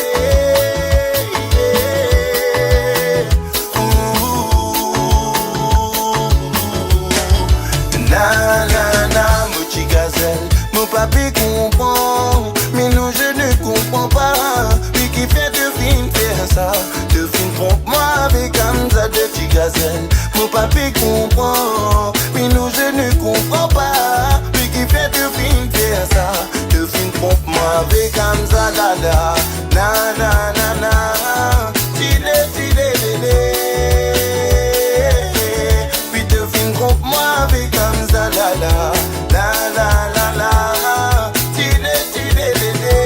Mon papi comprend, mais nous je ne comprends pas. Lui qui fait de film faire ça, de film trompe-moi avec Hamza de Petit Gazelle. Mon papi comprend, mais nous je ne comprends pas. Lui qui fait de film faire ça, de film trompe-moi avec Hamza la la. Na na na na, tile tile lele. Puis de film trompe-moi avec Hamza la la. La la la la, tile tile lele.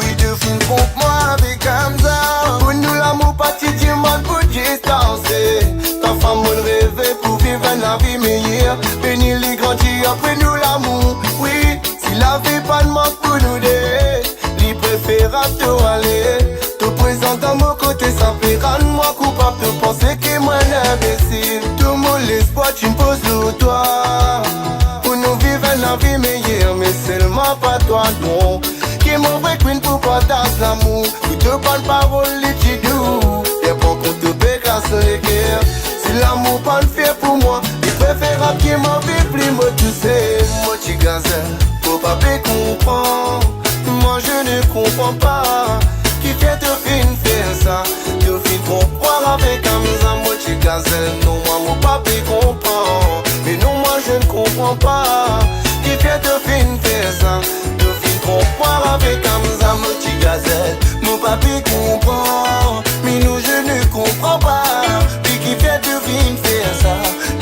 Oui, de film trompe-moi avec Hamza. Pour nous l'amour parti diamant pour distancer. Ta femme mon rêve pour vivre la vie meilleure. Bénir les grandir après nous l'amour. Oui, si la vie pas de manque pour nous deux, lui préférable de aller. Te présente à mon côté, ça fait rendre moi coupable de penser que moi l'imbécile. Tout mon l'espoir tu me poses le toit. Pour nous vivre la vie meilleure, mais seulement pas toi non. Qui m'en vrai queen pour partager l'amour. Pour te prendre parole, les doux. Et pour qu'on te bécasse les guerres. Si l'amour pas le fait pour moi, il préférable qu'il m'en vive plus, moi tu sais. Moi tu gazelle, faut pas comprendre. Moi je ne comprends pas. Qui fait de fin faire ça, de fin comprendre avec Hamza. Moi tu gazelle, non moi mon papi comprend. Mais non moi je ne comprends pas. Qui fait de fin faire ça, de fin comprendre avec Hamza. Moi tu gazelle, mon papi comprend. Mais nous je ne comprends pas. Puis qui fait de fin faire ça,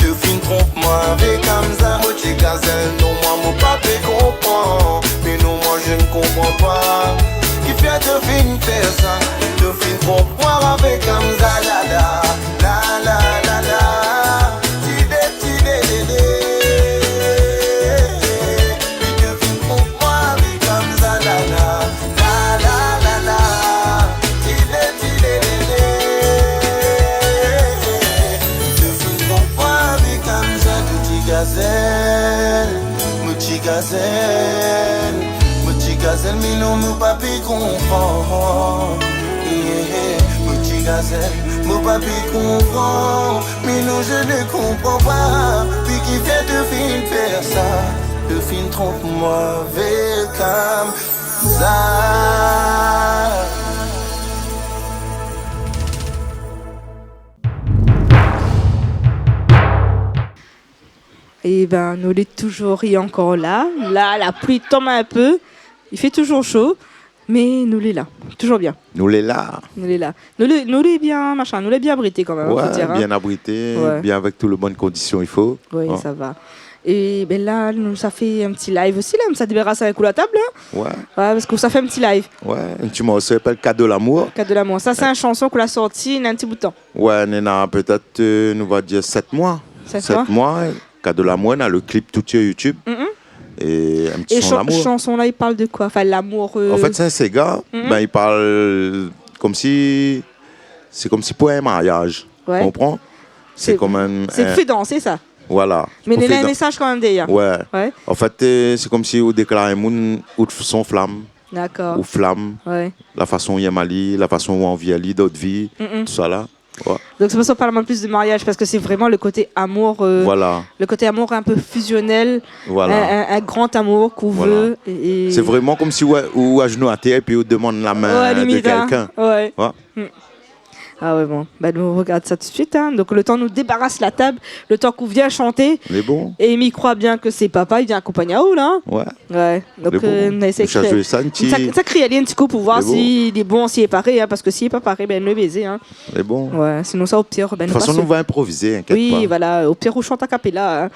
de fin trompe-moi avec Hamza. Moi tu gazelle, non moi mon papi comprend. Mais non moi je ne comprends pas. Qui fait de fin faire ça, de fin trompe-moi avec Hamza. La la la la la la, tide tide lele. Puis de fin trompe-moi avec Hamza. La la la la la la, tide tide lele. De fin trompe-moi avec Hamza. De Petit gazelle, mais non, mon papi comprend. Mon petit gazelle, mon papi comprend. Mais non, je ne comprends pas. Puis qui fait de fin faire ça, de fin trompe-moi avec ça. Et ben, nous est toujours encore là. Là, la pluie tombe un peu. Il fait toujours chaud. Mais nous l'est là. Toujours bien. Nous l'est là. Nous l'est là. Nous l'est bien, machin. Nous l'est bien abrité quand même. Ouais, faut dire, bien abrité. Ouais. Bien avec toutes les bonnes conditions, il faut. Oui, Oh. ça va. Et ben là, nous, ça fait un petit live aussi. Là. Ça débarrasse avec la table. Hein. Ouais. Ouais, parce que ça fait un petit live. Ouais. Un petit morceau s'appelle Cadeau l'amour. Cadeau de l'amour. Ça, c'est une chanson qu'on a sortie il y a un petit bout de temps. Ouais, on a peut-être, nous va dire 7 mois. 7 mois. Cadeau l'amour, on a le clip tout sur YouTube. Et un petit Et son d'amour. chanson là, il parle de quoi? Enfin, l'amour. En fait, c'est un Sega. Ben, il parle comme si. C'est comme si pour un mariage. Ouais. Tu comprends? C'est comme un. C'est fait danser ça. Voilà. Mais il y a un Fait message quand même derrière. Ouais. Ouais. En fait, c'est comme si on déclarait moun ou son flamme. D'accord. Ou flamme. Ouais. La façon où il y a Mali, la façon où on vit Ali, d'autres vies. Tout ça là. Ouais. Donc c'est pour ça qu'on parle plus de mariage parce que c'est vraiment le côté amour. Voilà. Le côté amour un peu fusionnel. Voilà. Un grand amour qu'on veut. Et... C'est vraiment comme si ou à genoux à terre et puis on demande la main ouais, de limite, quelqu'un. hein. Ouais. Ouais. Ah ouais, bon. Bah, nous, on regarde ça tout de suite. Hein. Donc, le temps nous débarrasse la table, le temps qu'on vient chanter. On est bon. Et il croit bien que c'est papa, il vient accompagner à où, là. Ouais. Ouais. Donc, On est bon. on a essayé de Cherche créer- ça, un petit- ça crie aller un petit coup pour voir C'est bon. s'il est bon, s'il est pareil. Hein, parce que s'il est pas pareil, ben, le baiser. Hein. On est bon. Ouais. Sinon, ça, au pire, ben, De toute façon, passe- nous va improviser, inquiète Oui, pas. voilà. Au pire, on chante a cappella. Hein.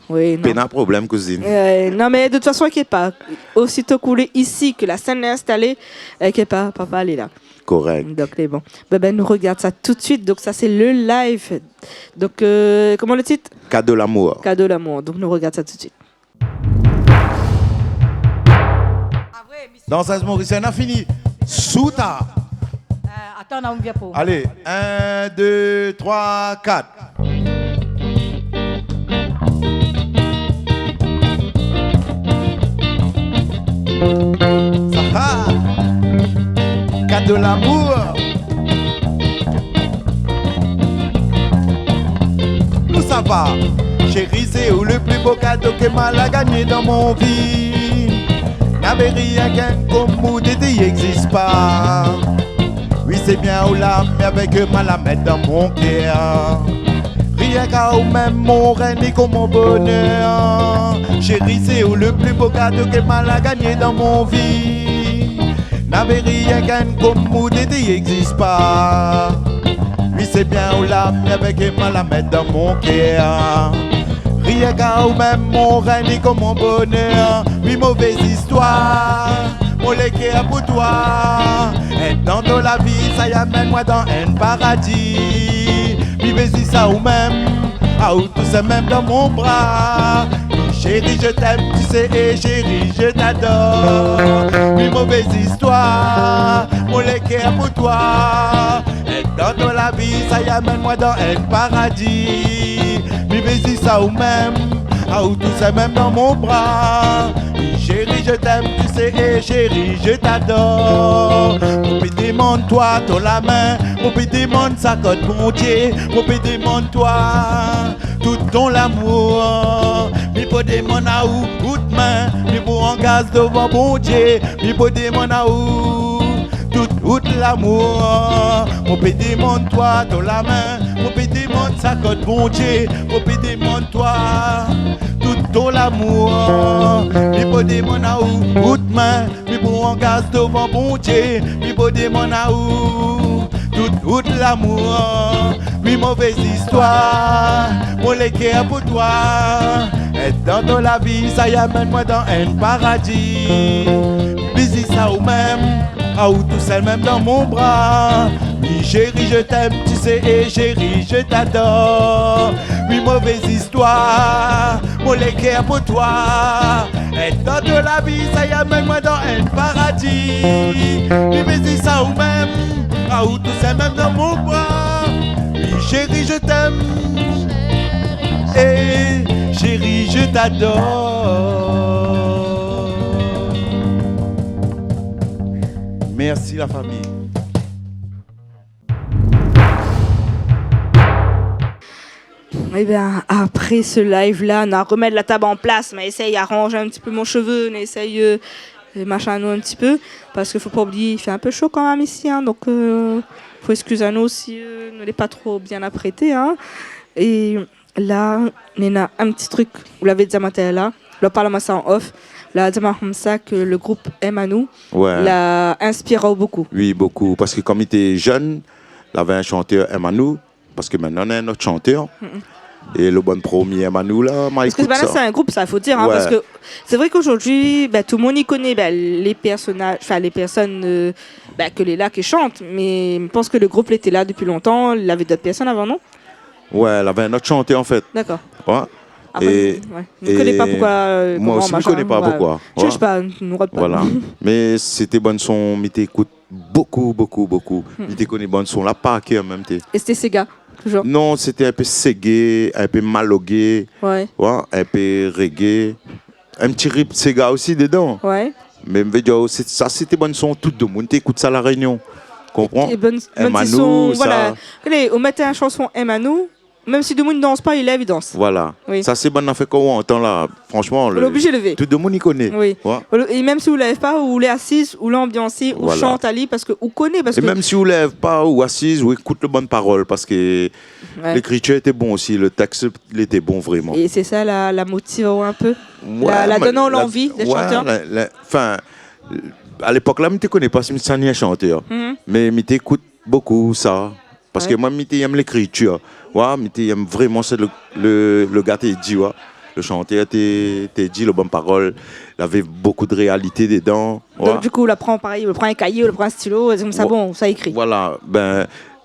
Oui, non. Pas un problème, cousine. Non, mais de toute façon, inquiète pas. Aussitôt qu'on est ici, que la scène est installée, inquiète pas, papa, elle est là. Correct. Donc, c'est bon. Ben, nous regarde ça tout de suite. Donc, ça, c'est le live. Donc, comment le titre? Cadeau l'amour. Cadeau l'amour. Donc, nous regarde ça tout de suite. Dans 16 Maurice, on a fini. Souta. Attends, on vient pour. Allez, 1, 2, 3, 4. Ah, cadeau l'amour. Nous ça va. Chérie, c'est où le plus beau cadeau que mal a gagné dans mon vie. N'avait rien qu'un comme vous il n'existe pas. Oui, c'est bien ou là, mais avec mal à mettre dans mon cœur. Rien qu'à ou même mon rêve comme mon bonheur. Chérie, c'est où le plus beau cadeau que mal a gagné dans mon vie. N'avait rien qu'un comme vous il n'existe pas. Oui, c'est bien ou là, mais avec mal à mettre dans mon cœur. Rien qu'à ou même mon rêve comme mon bonheur. Oui, mauvaise histoire. Mon l'équerre pour toi. Et dans la vie, ça y amène moi dans un paradis. Vivez si ça ou même, ah ou tout ça même dans mon bras. Chérie, je t'aime, tu sais, et chérie, je t'adore. Oui, mauvaise histoire, mon l'équerre pour toi. Et dans la vie, ça y amène moi dans un paradis. Vivez si ça ou même, ah ou tout ça même dans mon bras. Chérie, je t'aime, tu sais, et chérie, je t'adore. Mon petit demande-toi, t'as la main. Mon petit demande ça cote, mon Dieu. Mon petit demande-toi, tout ton l'amour. Mi peut demander à où de main. Mi pour en gaz devant mon Dieu. Mi peut demander à où tout l'amour. Mon petit demande-toi, t'as la main. Mon petit demande ça cote, mon Dieu. Mon petit demande-toi, tout ton l'amour. Mi peut demander à où de main. Mi pour en gaz devant mon Dieu. Mi peut demander à où tout l'amour. Oui, mauvaise histoire, mon l'équerre pour toi. Et dans la vie, ça y amène moi dans un paradis. Bisous ça ou même, ah ou tout seul même dans mon bras. Oui, chérie, je t'aime, tu sais, et chérie, je t'adore. Oui, mauvaise histoire, mon l'équerre pour toi. Et dans la vie, ça y amène moi dans un paradis. Oui, bisous ça ou même, ah ou tout seul même dans mon bras. Oui, chérie, je t'aime. Et chérie, t'adore. Merci la famille. Eh bien, après ce live-là, on a remettre la table en place, on essaye d'arranger un petit peu mon cheveu, on essaye machin nous un petit peu, parce qu'il faut pas oublier, il fait un peu chaud quand même ici, hein, donc faut excuser à nous si ne l'est pas trop bien apprêté. Hein. Et là, on a un petit truc, vous l'avez dit à matin là, je parle ça en off, là, comme ça que le groupe Aime à nous l'a inspiré beaucoup. Oui, beaucoup, parce que comme il était jeune, il avait un chanteur Aime à nous, parce que maintenant on a un autre chanteur. Et le bon premier Manu là, parce que c'est un groupe, ça faut dire, hein, parce que c'est vrai qu'aujourd'hui, tout le monde y connaît les personnages, enfin les personnes que les là qui chantent, mais je pense que le groupe était là depuis longtemps. Il avait d'autres personnes avant, non? Ouais, il avait un autre chanteur en fait. D'accord. Ouais. Après, je ne connais pas pourquoi. Moi aussi, je ne connais pas pourquoi. Je ne sais pas, nous rate pas. Voilà. Mais c'était bon son, mais t'écoutes beaucoup. Il te connaît bon son, là, pas qui en même temps. Et c'était Sega, toujours? Non, c'était un peu Segé, un peu Malogué, un peu reggae. Un petit rip Sega aussi dedans. Ouais. Mais ça, c'était bon son, tout le monde t'écoute ça à La Réunion. Comprends? Et bonne son, voilà. Allez, on mettait une chanson Aime à nous. Même si tout le monde ne danse pas, il lève, il danse. Voilà. Oui. Ça, c'est bon affaire qu'on entend là. Franchement, on est obligé de lever. Tout le monde y connaît. Oui. Ouais. Et même si vous ne lèvez pas, ou vous l'êtes assise, ou l'ambiancez, ou chante à lui, parce que vous connaissez. Et même si vous ne lèvez pas ou assise, ou écoute les bonnes paroles, parce que l'écriture était bon aussi, le texte il était bon vraiment. Et c'est ça la motive un peu, la donnant l'envie des chanteurs. Enfin, à l'époque là, je ne connais pas si je suis un chanteur, mais je t'écoute beaucoup ça. Parce que moi, j'aime l'écriture. Ouais, j'aime vraiment le gars qui dit, le chanteur qui dit les bonnes paroles. Il avait beaucoup de réalité dedans. Donc, du coup, il prend pareil, il prend un cahier, il prend un stylo, et comme ça, bon, ça écrit. Voilà,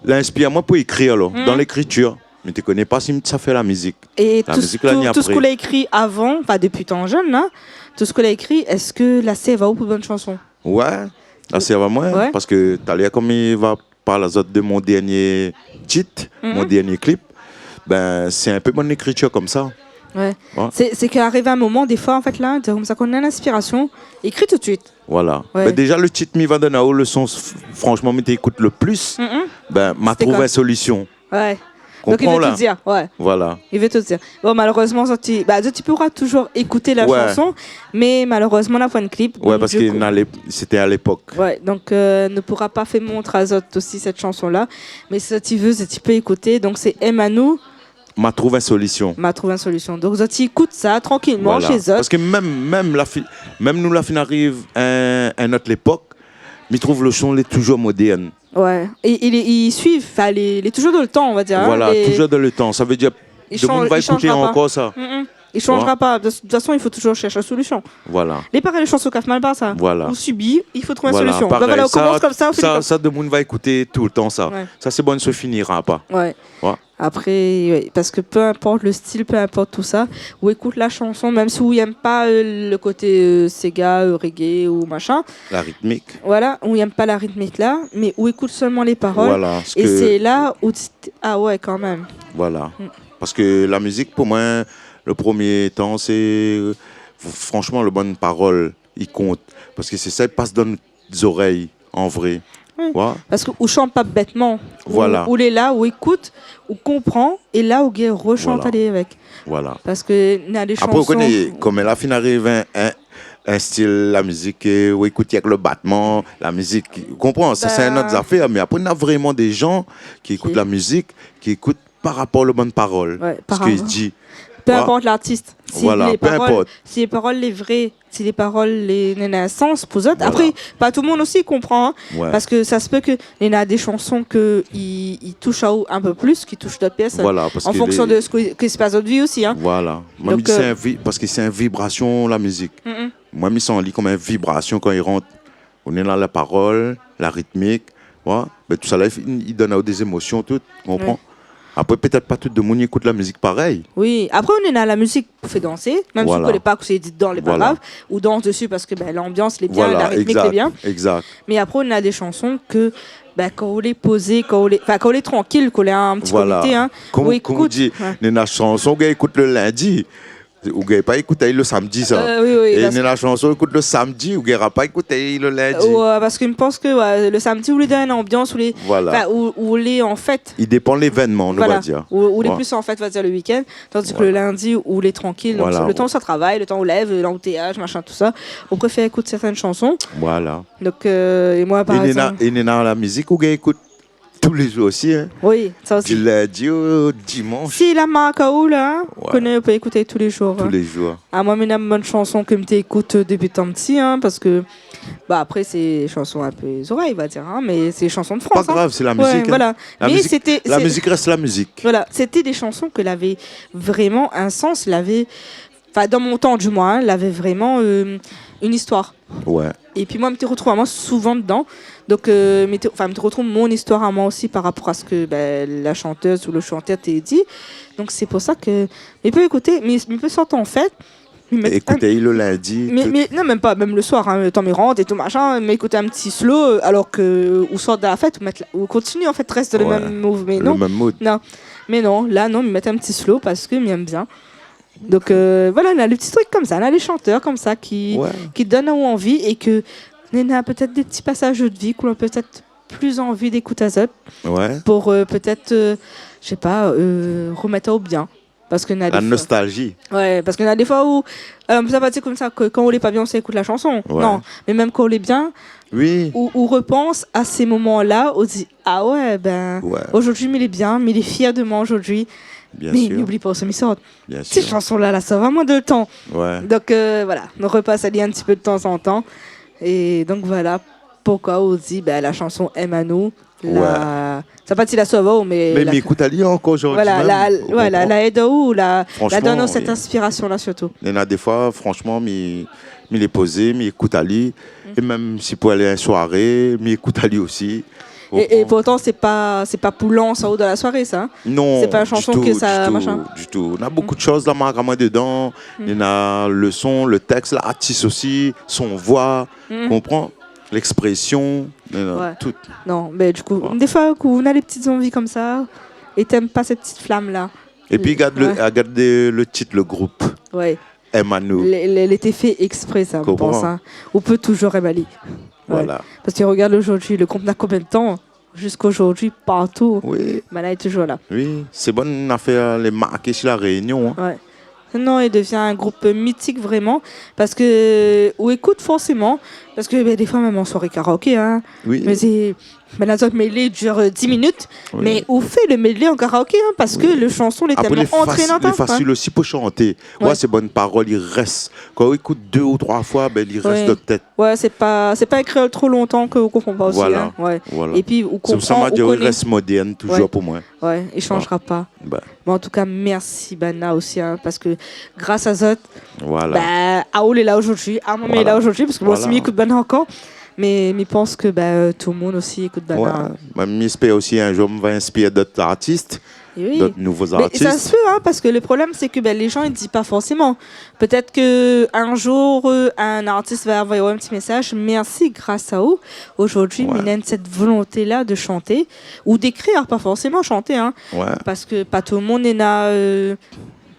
l'inspire-moi pour écrire, dans l'écriture. Mais tu ne connais pas si ça fait la musique. Et tout ce qu'on a écrit avant, enfin depuis tant jeune, là, tout ce qu'on a écrit, est-ce que la C va où pour une bonne chanson? Ouais, la C va moins, parce que tu as l'air comme il va par la zone de mon dernier titre, mon dernier clip, c'est un peu mon écriture comme ça. Ouais. C'est qu'arrive un moment, des fois, en fait, là, comme ça qu'on a l'inspiration, écrit tout de suite. Voilà. Déjà, le titre mi va donner le son, franchement, mais t'écoutes le plus, m'a trouvé une solution. Ouais. Donc il veut tout dire, Voilà. Il veut tout dire. Bon, malheureusement, tu pourras toujours écouter la chanson, mais malheureusement, la fin de clip. Ouais, parce que c'était à l'époque. Ouais, donc ne pourra pas faire montrer à Zot aussi cette chanson-là. Mais si tu veux, tu peux écouter. Donc c'est Aime à nous. M'a trouvé une solution. Donc Zot, écoute ça tranquillement chez Zot. Parce que même nous, la fin arrive à notre époque, mais trouve le son est toujours moderne. Ouais, et il suit, il est toujours dans le temps, on va dire. Voilà, toujours dans le temps. Ça veut dire que le monde va écouter encore ça. Il ne changera pas. De toute façon, il faut toujours chercher une solution. Voilà. Les pareils, les chansons qui mal pas ça. Voilà. On subit, il faut trouver une voilà, solution. Pareil, on commence comme ça. Ça, le monde va écouter tout le temps ça. Ouais. Ça, c'est bon, ne se finira pas. Ouais. Après, parce que peu importe le style, peu importe tout ça, ou écoute la chanson, même si vous n'aimez pas le côté Sega, reggae ou machin. La rythmique. Voilà, ou n'aime pas la rythmique là, mais où écoute seulement les paroles. Voilà, et c'est là où ah ouais, quand même. Voilà. Parce que la musique, pour moi, le premier temps, c'est franchement le bonne parole, il compte. Parce que c'est ça, il passe dans nos oreilles, en vrai. Oui. Ouais. Parce qu'on ne chante pas bêtement. Voilà. On est là, on écoute, on comprend, et là, on rechante avec. Voilà. Parce que y a des chansons... Après, on connaît, comme la fin arrive un style, la musique, on écoute avec le battement, la musique, on comprend, ça c'est une autre affaire, mais après, on a vraiment des gens qui écoutent la musique, qui écoutent par rapport aux bonnes paroles, ce qu'il dit. Peu importe l'artiste. Si voilà, peu importe. Si les paroles les vraies, si les paroles les un sens pour eux. Voilà. Après, pas tout le monde aussi comprend. Hein, parce que ça se peut qu'il y a des chansons qui touchent à un peu plus, qui touchent d'autres pièces. Voilà, en fonction de ce qui se passe dans notre vie aussi. Hein. Voilà. Moi, donc, parce que c'est une vibration, la musique. Moi, je sens comme une vibration quand il rentre. On est dans la parole, la rythmique. Mais tout ça, là, il donne des émotions, tout. Tu comprends? Après, peut-être pas tout le monde écoute la musique pareil. Oui, après, on est dans la musique pour faire danser, même si on ne connaît pas que c'est dit dans les pas grave, ou danse dessus parce que l'ambiance est bien, la rythmique est bien. Exact. Mais après, on a des chansons que quand on les posée, quand on est tranquille, qu'on est un petit comité, hein, comme on dit, il y a une chanson qu'on écoute le lundi. Ou n'avez pas écouté le samedi, ça. Oui, Et parce- la chanson, écoute le samedi, ou n'avez pas écouté le lundi. Ouais, parce qu'il me pense que le samedi, ou les dans une ambiance, ou les, Voilà. enfin, ou les en fait. Il dépend de l'événement, on Voilà. va dire. Ou les Ouais. plus en fait, va dire le week-end, tandis que Voilà. le lundi ou les tranquilles, donc Voilà. le temps où ça travaille, le temps où lève, l'embouteillage, machin, tout ça, on préfère écouter certaines chansons. Voilà. Donc, et moi, par exemple. Et Nena, la musique, ou écoute tous les jours aussi, hein. Oui, ça Du aussi. lundi au dimanche, Si la marque ou là, Ouais. on peut écouter tous les jours. tous hein. les jours. Ah, moi, une bonne chanson que je écoute depuis tant petit, hein, parce que, bah, après, c'est des chansons un peu les oreilles, on va dire, hein, mais c'est des chansons de Pas France. hein. grave, c'est la Ouais, musique. hein. voilà. La Mais musique- c'était. La c'est- musique reste la musique. Voilà, c'était des chansons que l'avait vraiment un sens, l'avait, enfin dans mon temps du moins, l'avait vraiment une histoire. Ouais. Et puis moi, je me retrouve vraiment souvent dedans. Donc, je me retrouve mon histoire à moi aussi par rapport à ce que la chanteuse ou le chanteur t'a dit. Donc c'est pour ça que, mais peut écouter, mais peut s'entendre en fait. mais mettre un- Écoutez le lundi. tout- mais non, même pas, même le soir, hein, le temps me rentre et tout machin, mais écouter un petit slow, alors que, ou sort de la fête, ou continue en fait, reste le Ouais. même move, mais le non. même mood. Non, mais non, là, non, ils mettent un petit slow parce qu'ils m'aiment bien. Donc voilà, on a les petits trucs comme ça, on a les chanteurs comme ça qui Ouais. donnent envie et que on a peut-être des petits passages de vie qu'on a peut-être plus envie d'écouter à ça Ouais. pour peut-être, je sais pas, remettre au bien. Parce qu'on a La des fois, nostalgie. ouais, parce qu'on a des fois où ça va dire comme ça que quand on n'est pas bien, on s'écoute la chanson. Ouais. Non, mais même quand on est bien, Oui. on repense à ces moments-là, on dit ah ouais, ben Ouais. aujourd'hui, mais il est bien, mais il est fier de moi aujourd'hui. Bien Mais sûr. n'oublie pas, ça sort. Bien Ces sûr. chansons-là, là, ça va moins de temps. Ouais. Donc voilà, on repasse à lire un petit peu de temps en temps. Et donc voilà pourquoi on dit la chanson Aime à nous. Ça pas si la sauve, mais. Mais la- écoute, Ali, encore aujourd'hui. voilà, même, on la comprend. aide ou la Franchement, donne cette oui. inspiration-là surtout. Il y en a des fois, franchement, mais les poser, mais écoute Ali. Et même si pour aller à une soirée, mais écoute Ali aussi. Et pourtant, c'est pas poulant ça haut de la soirée, ça. hein. Non, c'est pas une du chanson tout, que ça- du tout, machin. du tout. On a beaucoup de choses là, moi dedans. Il y en a le son, le texte, l'artiste aussi, son voix, comprends? L'expression, il y en a Ouais. tout. Non, mais du coup, Ouais. des fois, quand on a les petites envies comme ça, et t'aimes pas cette petite flamme-là. Et puis, regarde, Ouais. regarde le titre, le groupe. Ouais. Emmanuel. Elle était fait exprès, ça, je Comprends. pense. hein. On peut toujours Emali. Voilà. Parce que regarde aujourd'hui, le groupe n'a combien de temps jusqu'aujourd'hui, partout. Oui, Mala est toujours là. oui. C'est bonne affaire, les marquer sur la Réunion. hein. Ouais. Non, il devient un groupe mythique vraiment. Parce que, ou écoute forcément, parce que des fois, même en soirée karaoké, hein, Oui. mais c'est. Mais la zone medley dure 10 minutes, Oui. mais on fait le medley en karaoké hein, parce que le chanson est Après, tellement les entraînante. hein. faciles aussi pour chanter. Ouais. Ouais, c'est bonne parole, il reste. Quand on écoute 2 ou 3 fois, ben, il reste Ouais. de tête. Ouais, c'est pas écrit trop longtemps qu'on comprend pas aussi. Voilà. hein. Ouais. Voilà. Et puis, on C'est pour ça comprend, que je on dis, il connaît. reste moderne, toujours Ouais. pour moi. Ouais, il changera pas. Ben, Mais en tout cas, merci Bana aussi, hein, parce que grâce à Zot, voilà. Aoul est là aujourd'hui, Armand est Voilà. là aujourd'hui, parce que moi aussi, Voilà. m'écoute Bana encore. Mais je pense que tout le monde aussi écoute Bana. Ouais. Ben, j'espère aussi un jour, on va inspirer d'autres artistes, Et oui. d'autres nouveaux Mais ça artistes. se peut, hein, parce que le problème, c'est que les gens ne disent pas forcément. Peut-être qu'un jour, un artiste va envoyer un petit message. Merci, grâce à vous. Aujourd'hui, Ouais. il a cette volonté-là de chanter ou d'écrire, pas forcément chanter. Hein, Ouais. parce que pas tout le monde est là,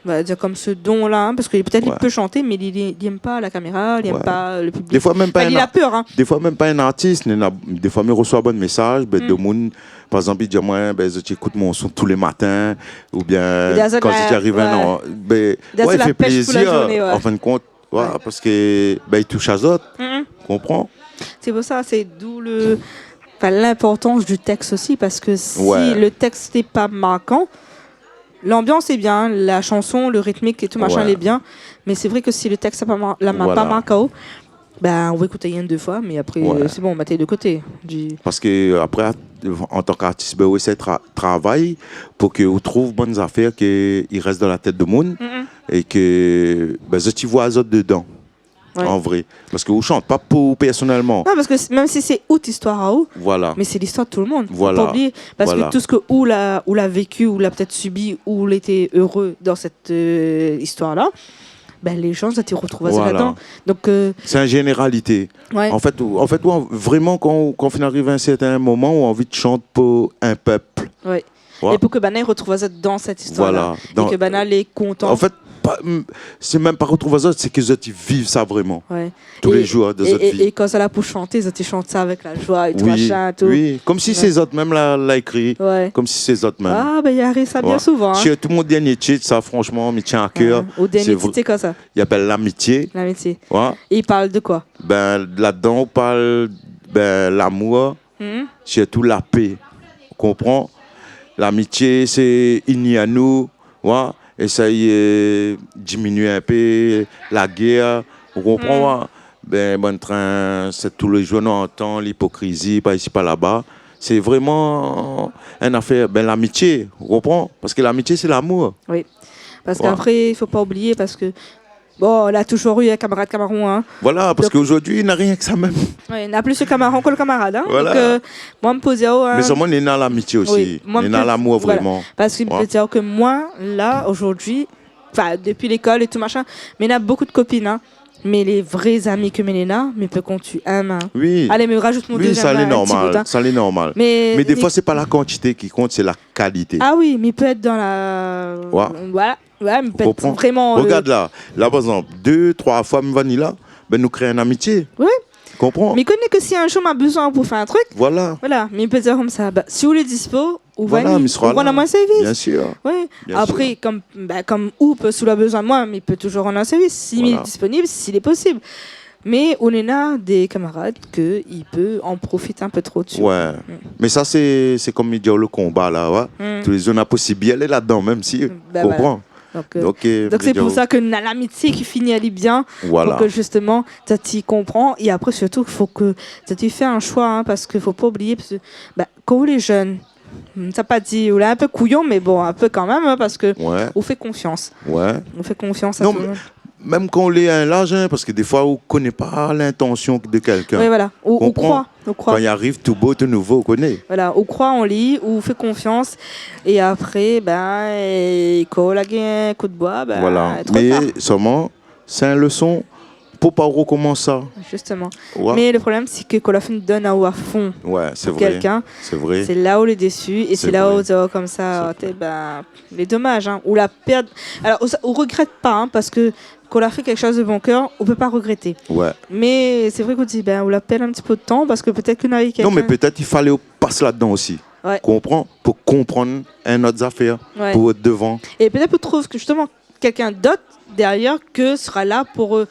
on va dire comme ce don-là. Hein, parce que peut-être il Ouais. peut chanter, mais il n'aime pas la caméra, il n'aime Ouais. pas le public. Des fois, même pas Enfin, il un a peur. Hein. Des fois, même pas un artiste. Des fois, je reçois un bon message. Ben, de monde, par exemple, il dit moi, ben, j'écoute mon son tous les matins. Ou bien, Il a ça de quand la- j'arrive ouais. un an. Ben, Il a ça ouais, de il la fait pêche pour la plaisir. journée, ouais. En fin de compte, ouais, Ouais. parce que ben, il touche à d'autres. Mhm. Comprends? C'est pour ça, c'est d'où l'importance du texte aussi, parce que si Ouais. le texte n'est pas marquant, l'ambiance est bien, la chanson, le rythmique et tout machin, Ouais. elle est bien, mais c'est vrai que si le texte n'est pas Voilà. marquant, on va écouter une, deux fois, mais après, Ouais. c'est bon, on met de côté. Parce que après, en tant qu'artiste, ben, oui, c'est travail pour que vous trouve bonnes affaires qui restent dans la tête de monde Mhm. et que ben, je t'y vois les autres dedans. Ouais. En vrai. Parce que vous chante pas pour personnellement. Non, parce que même si c'est autre histoire à où, Voilà. mais c'est l'histoire de tout le monde. Faut Voilà. pas oublier. Parce Voilà. que tout ce que ou l'a vécu, ou l'a peut-être subi, ou l'était heureux dans cette histoire-là, les gens se retrouvent Voilà. là-dedans. Donc, C'est une généralité. ouais. En fait, ouais, vraiment, quand on arrive à un certain moment, on a envie de chanter pour un peuple. Ouais. Ouais. Et pour que Bana il retrouve ça dans cette histoire-là. Voilà. Dans- Et que Bana est content. En fait, c'est même pas retrouver les autres, c'est que les autres ils vivent ça vraiment. Ouais. Tous Et- les jours de notre vie. Et quand ça là pour chanter, ils chantent ça avec la joie et tout Oui, machin, tout. oui, comme si ces autres même l'a écrit, Ouais. comme si ces autres même. Ah, ben il arrive ça bien Ouais. souvent. Hein. Chez tout mon dernier titre, ça franchement, me tient à cœur. Au dernier C'est titre, vrai. c'est quoi ça? Il appelle l'amitié. L'amitié. Ouais. Et il parle de quoi? Ben, là-dedans, on parle l'amour, Mhm. surtout la paix. On comprend? L'amitié, c'est uni à nous. Ouais. Essayer de diminuer un peu la guerre. On comprend? Ouais. Ben, bon train, c'est tous les jours, on entend l'hypocrisie, pas ici, pas là-bas. C'est vraiment une affaire, l'amitié, vous comprenez? Parce que l'amitié, c'est l'amour. Oui. Parce Ouais. qu'après, il ne faut pas oublier, parce que, bon, on a toujours eu un camarade Camaron. Hein. Voilà, parce Donc- qu'aujourd'hui, il n'a rien que ça même. Ouais, il n'a plus ce Camaron que le camarade. Hein. Voilà. Donc, moi, me posais hein, Mais seulement, on est dans l'amitié aussi. Oui, moi, On est me dans peut- l'amour, voilà. vraiment. Parce qu'il me Ouais. peut dire que moi, là, aujourd'hui, enfin, depuis l'école et tout machin, mais il y a beaucoup de copines, hein. Mais les vrais amis que Mélina, mais peut qu'on tue un main. Oui, Allez, mais rajoute mon oui, deuxième ça main, l'est un petit bout, normal. hein. Ça l'est normal. Mais Mais des les- fois, c'est pas la quantité qui compte, c'est la qualité. Ah oui, mais il peut être dans la... Ouais. Voilà. Ouais, mais il peut Vous être comprenez? vraiment... Regarde là, par exemple, 2-3 fois, Vanilla, nous créons une amitié. Ouais. Comprends? Mais connais que si un jour m'a besoin pour faire un truc, Voilà, voilà, mais il peut dire comme ça, bah, si vous êtes dispo, ou Voilà, mais il sera là. rendre moi un service. bien sûr. Ouais. Bien Après, comme ou peut sous le besoin de moi, mais il peut toujours rendre un service s'il Voilà. est disponible, s'il est possible. Mais on en a des camarades qu'il peut en profiter un peu trop dessus. Ouais. Mais ça, c'est comme il dit le combat là. Ouais. Mm. Tous les zones possibles, elle est là-dedans, même si. Bah, comprends? Donc c'est pour ça que l'amitié qui finit à bien, Voilà. pour que justement, tu comprends. Et après, surtout, il faut que tu fais un choix, hein, parce qu'il ne faut pas oublier, parce que quand on est jeune, ça pas dit, on est un peu couillon, mais bon, un peu quand même, hein, parce que Ouais, on fait confiance. ouais. On fait confiance à Non, tout le monde. Même quand on est à un âge, hein, parce que des fois, on ne connaît pas l'intention de quelqu'un. Oui, voilà. On Comprends. croit. On Quand croit. il arrive tout beau, tout nouveau, on connaît. Voilà, on croit, on lit, on fait confiance. Et après, quand on a gagné un coup de bois, Voilà. trop Mais tard, seulement, c'est une leçon pour pas recommencer ça. justement. Ouais, Mais le problème, c'est que quand la fin donne à fond ouais, c'est pour vrai. quelqu'un, C'est vrai. c'est là où on est déçu. Et C'est c'est là vrai. où on comme ça, les dommages, hein, ou la perte. Alors, on regrette pas, hein, parce que quand on a fait quelque chose de bon cœur, on peut pas regretter. Ouais. Mais c'est vrai qu'on dit, on la perd un petit peu de temps, parce que peut-être qu'on a eu quelqu'un. Non, mais peut-être il fallait passer là-dedans aussi. Ouais. Comprends? Pour comprendre un autre affaire, Ouais. pour être devant. Et peut-être pour trouver que justement quelqu'un d'autre derrière que sera là pour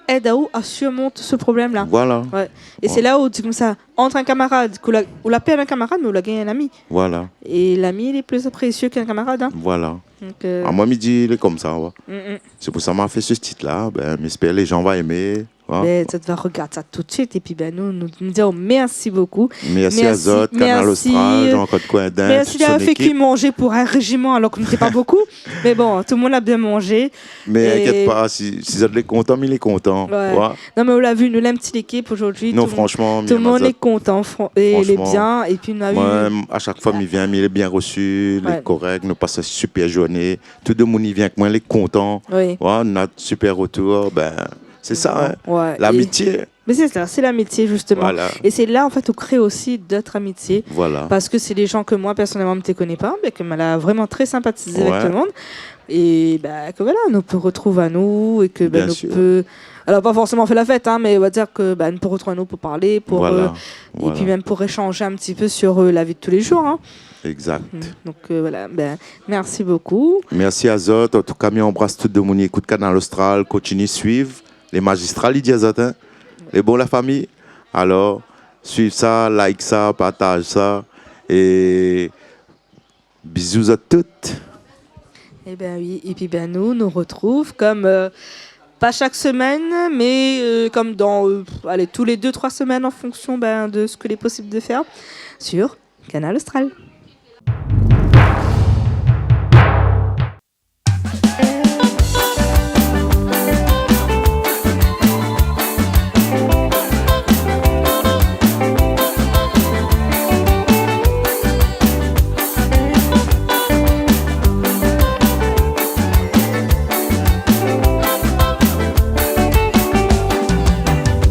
aider à surmonter ce problème-là. Voilà, Ouais. Et Ouais. c'est là où tu comme ça, entre un camarade, on la perd un camarade, mais on a gagné un ami. voilà, Et l'ami, il est plus précieux qu'un camarade. Hein. voilà. Donc, À moi, midi, il est comme ça. Ouais. mm, mm. C'est pour ça que m'a fait ce titre-là. J'espère que les gens vont aimer. Ouais. Mais tu vas regarder ça tout de suite. Et puis, nous disons merci beaucoup. Merci à merci, Zot, Canal merci. Austral, Jean-Claude Coindin, Merci toute son d'avoir fait équipe. qu'il manger pour un régiment alors qu'on n'était pas beaucoup. Mais bon, tout le monde a bien mangé. Mais Et- inquiète pas, si Zot est content, mais il est content. Ouais. Ouais. Non, mais on l'a vu, nous l'aime petite équipe aujourd'hui. Non, tout le monde- franchement, Tout le monde Zot, est content et il est Franchement, bien. Et puis, on a eu. moi, à chaque fois, il vient, il est bien reçu, il Ouais. est correct, nous passons une super journée. Tout le monde il vient avec moi, il est content. Oui. Ouais, on a un super retour. C'est ça, hein. Ouais. L'amitié. Mais c'est ça, c'est l'amitié, justement. Voilà. Et c'est là, en fait, on crée aussi d'autres amitiés. Voilà. Parce que c'est des gens que moi, personnellement, je ne connais pas, mais que elle a vraiment très sympathisé Ouais. avec tout le monde. Et que voilà, nous peut retrouver à nous. Et que Bien nous sûr. peut. Alors, pas forcément faire la fête, hein, mais on va dire que nous peut retrouver à nous pour parler, pour, Voilà. et Voilà. puis même pour échanger un petit peu sur la vie de tous les jours. Hein. Exact. Donc voilà, merci beaucoup. Merci à Zot. En tout cas, on embrasse tout le monde. Écoute Canal Austral, continue à suivre. Les magistrats, ils disent Zot. Hein? Les bons, la famille. Alors, suivez ça, like ça, partage ça. Et bisous à toutes. Eh bien oui, et puis nous retrouve comme, pas chaque semaine, mais comme dans tous les 2-3 semaines en fonction de ce qu'il est possible de faire sur Canal Austral.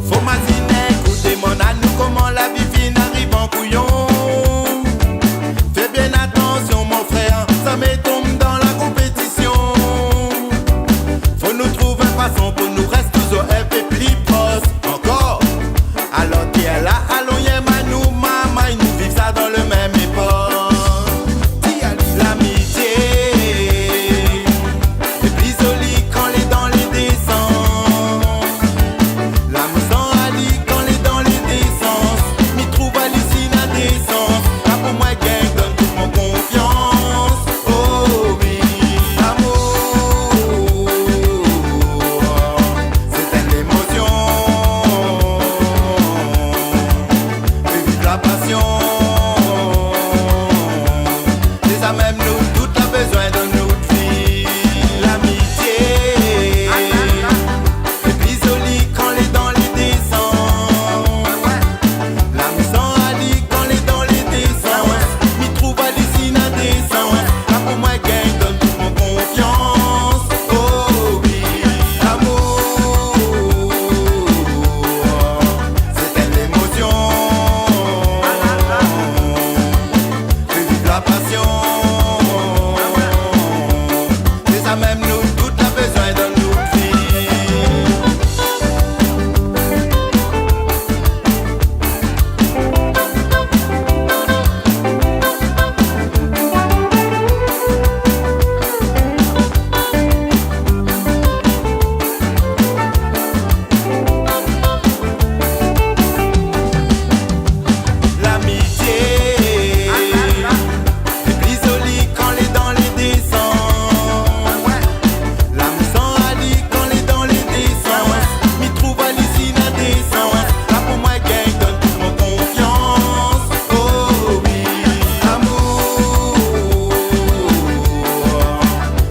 Faut m'assiner, écoutez mon à nous comment la vie fine arrive en couillon. façon pour nous reste toujours un peu plus proche. Encore, alors qui est là, allons y nous, maman, ils nous vivent ça dans le même époque. L'amitié est plus jolie quand les dents les descendent. L'amour sans Ali quand les dents les descendent. M'y trouve hallucinant descend. Là pour moi gang donne toute mon confiance. Oh oui, l'amour c'est une émotion. Fais vivre la passion. C'est ça même nous, tout a besoin de notre vie. L'amitié est plus jolie quand les dents les descendent. L'âme sans Ali quand les dents les descendent. M'y trouve hallucinant descend. Là pour moi gang donne toute mon confiance. Oh oui, l'amour c'est une émotion. Fais vivre la passion. C'est ça même nous, tout a besoin de notre vie. L'amitié est plus jolie quand les dents les descendent. L'âme sans Ali quand les dents les descendent. M'y trouve hallucinant descend. Là pour moi gang donne toute mon confiance. Oh oui, l'amour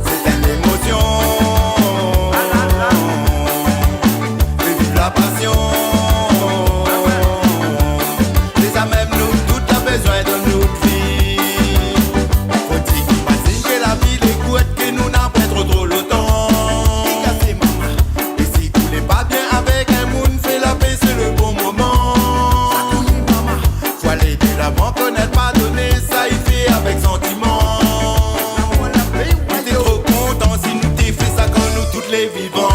c'est une émotion. Fais vivre la passion. C'est ça même nous, tout a besoin de notre vie. Faut-il imaginer que la vie des couettes que nous n'en pas trop le temps. Et si tout n'est pas bien avec un monde, fait la paix, c'est le bon moment. Faut aller de l'avant, connaître, pas donner, ça il fait avec sentiment. On était trop contents si nous t'ai fait ça quand nous toutes les vivants.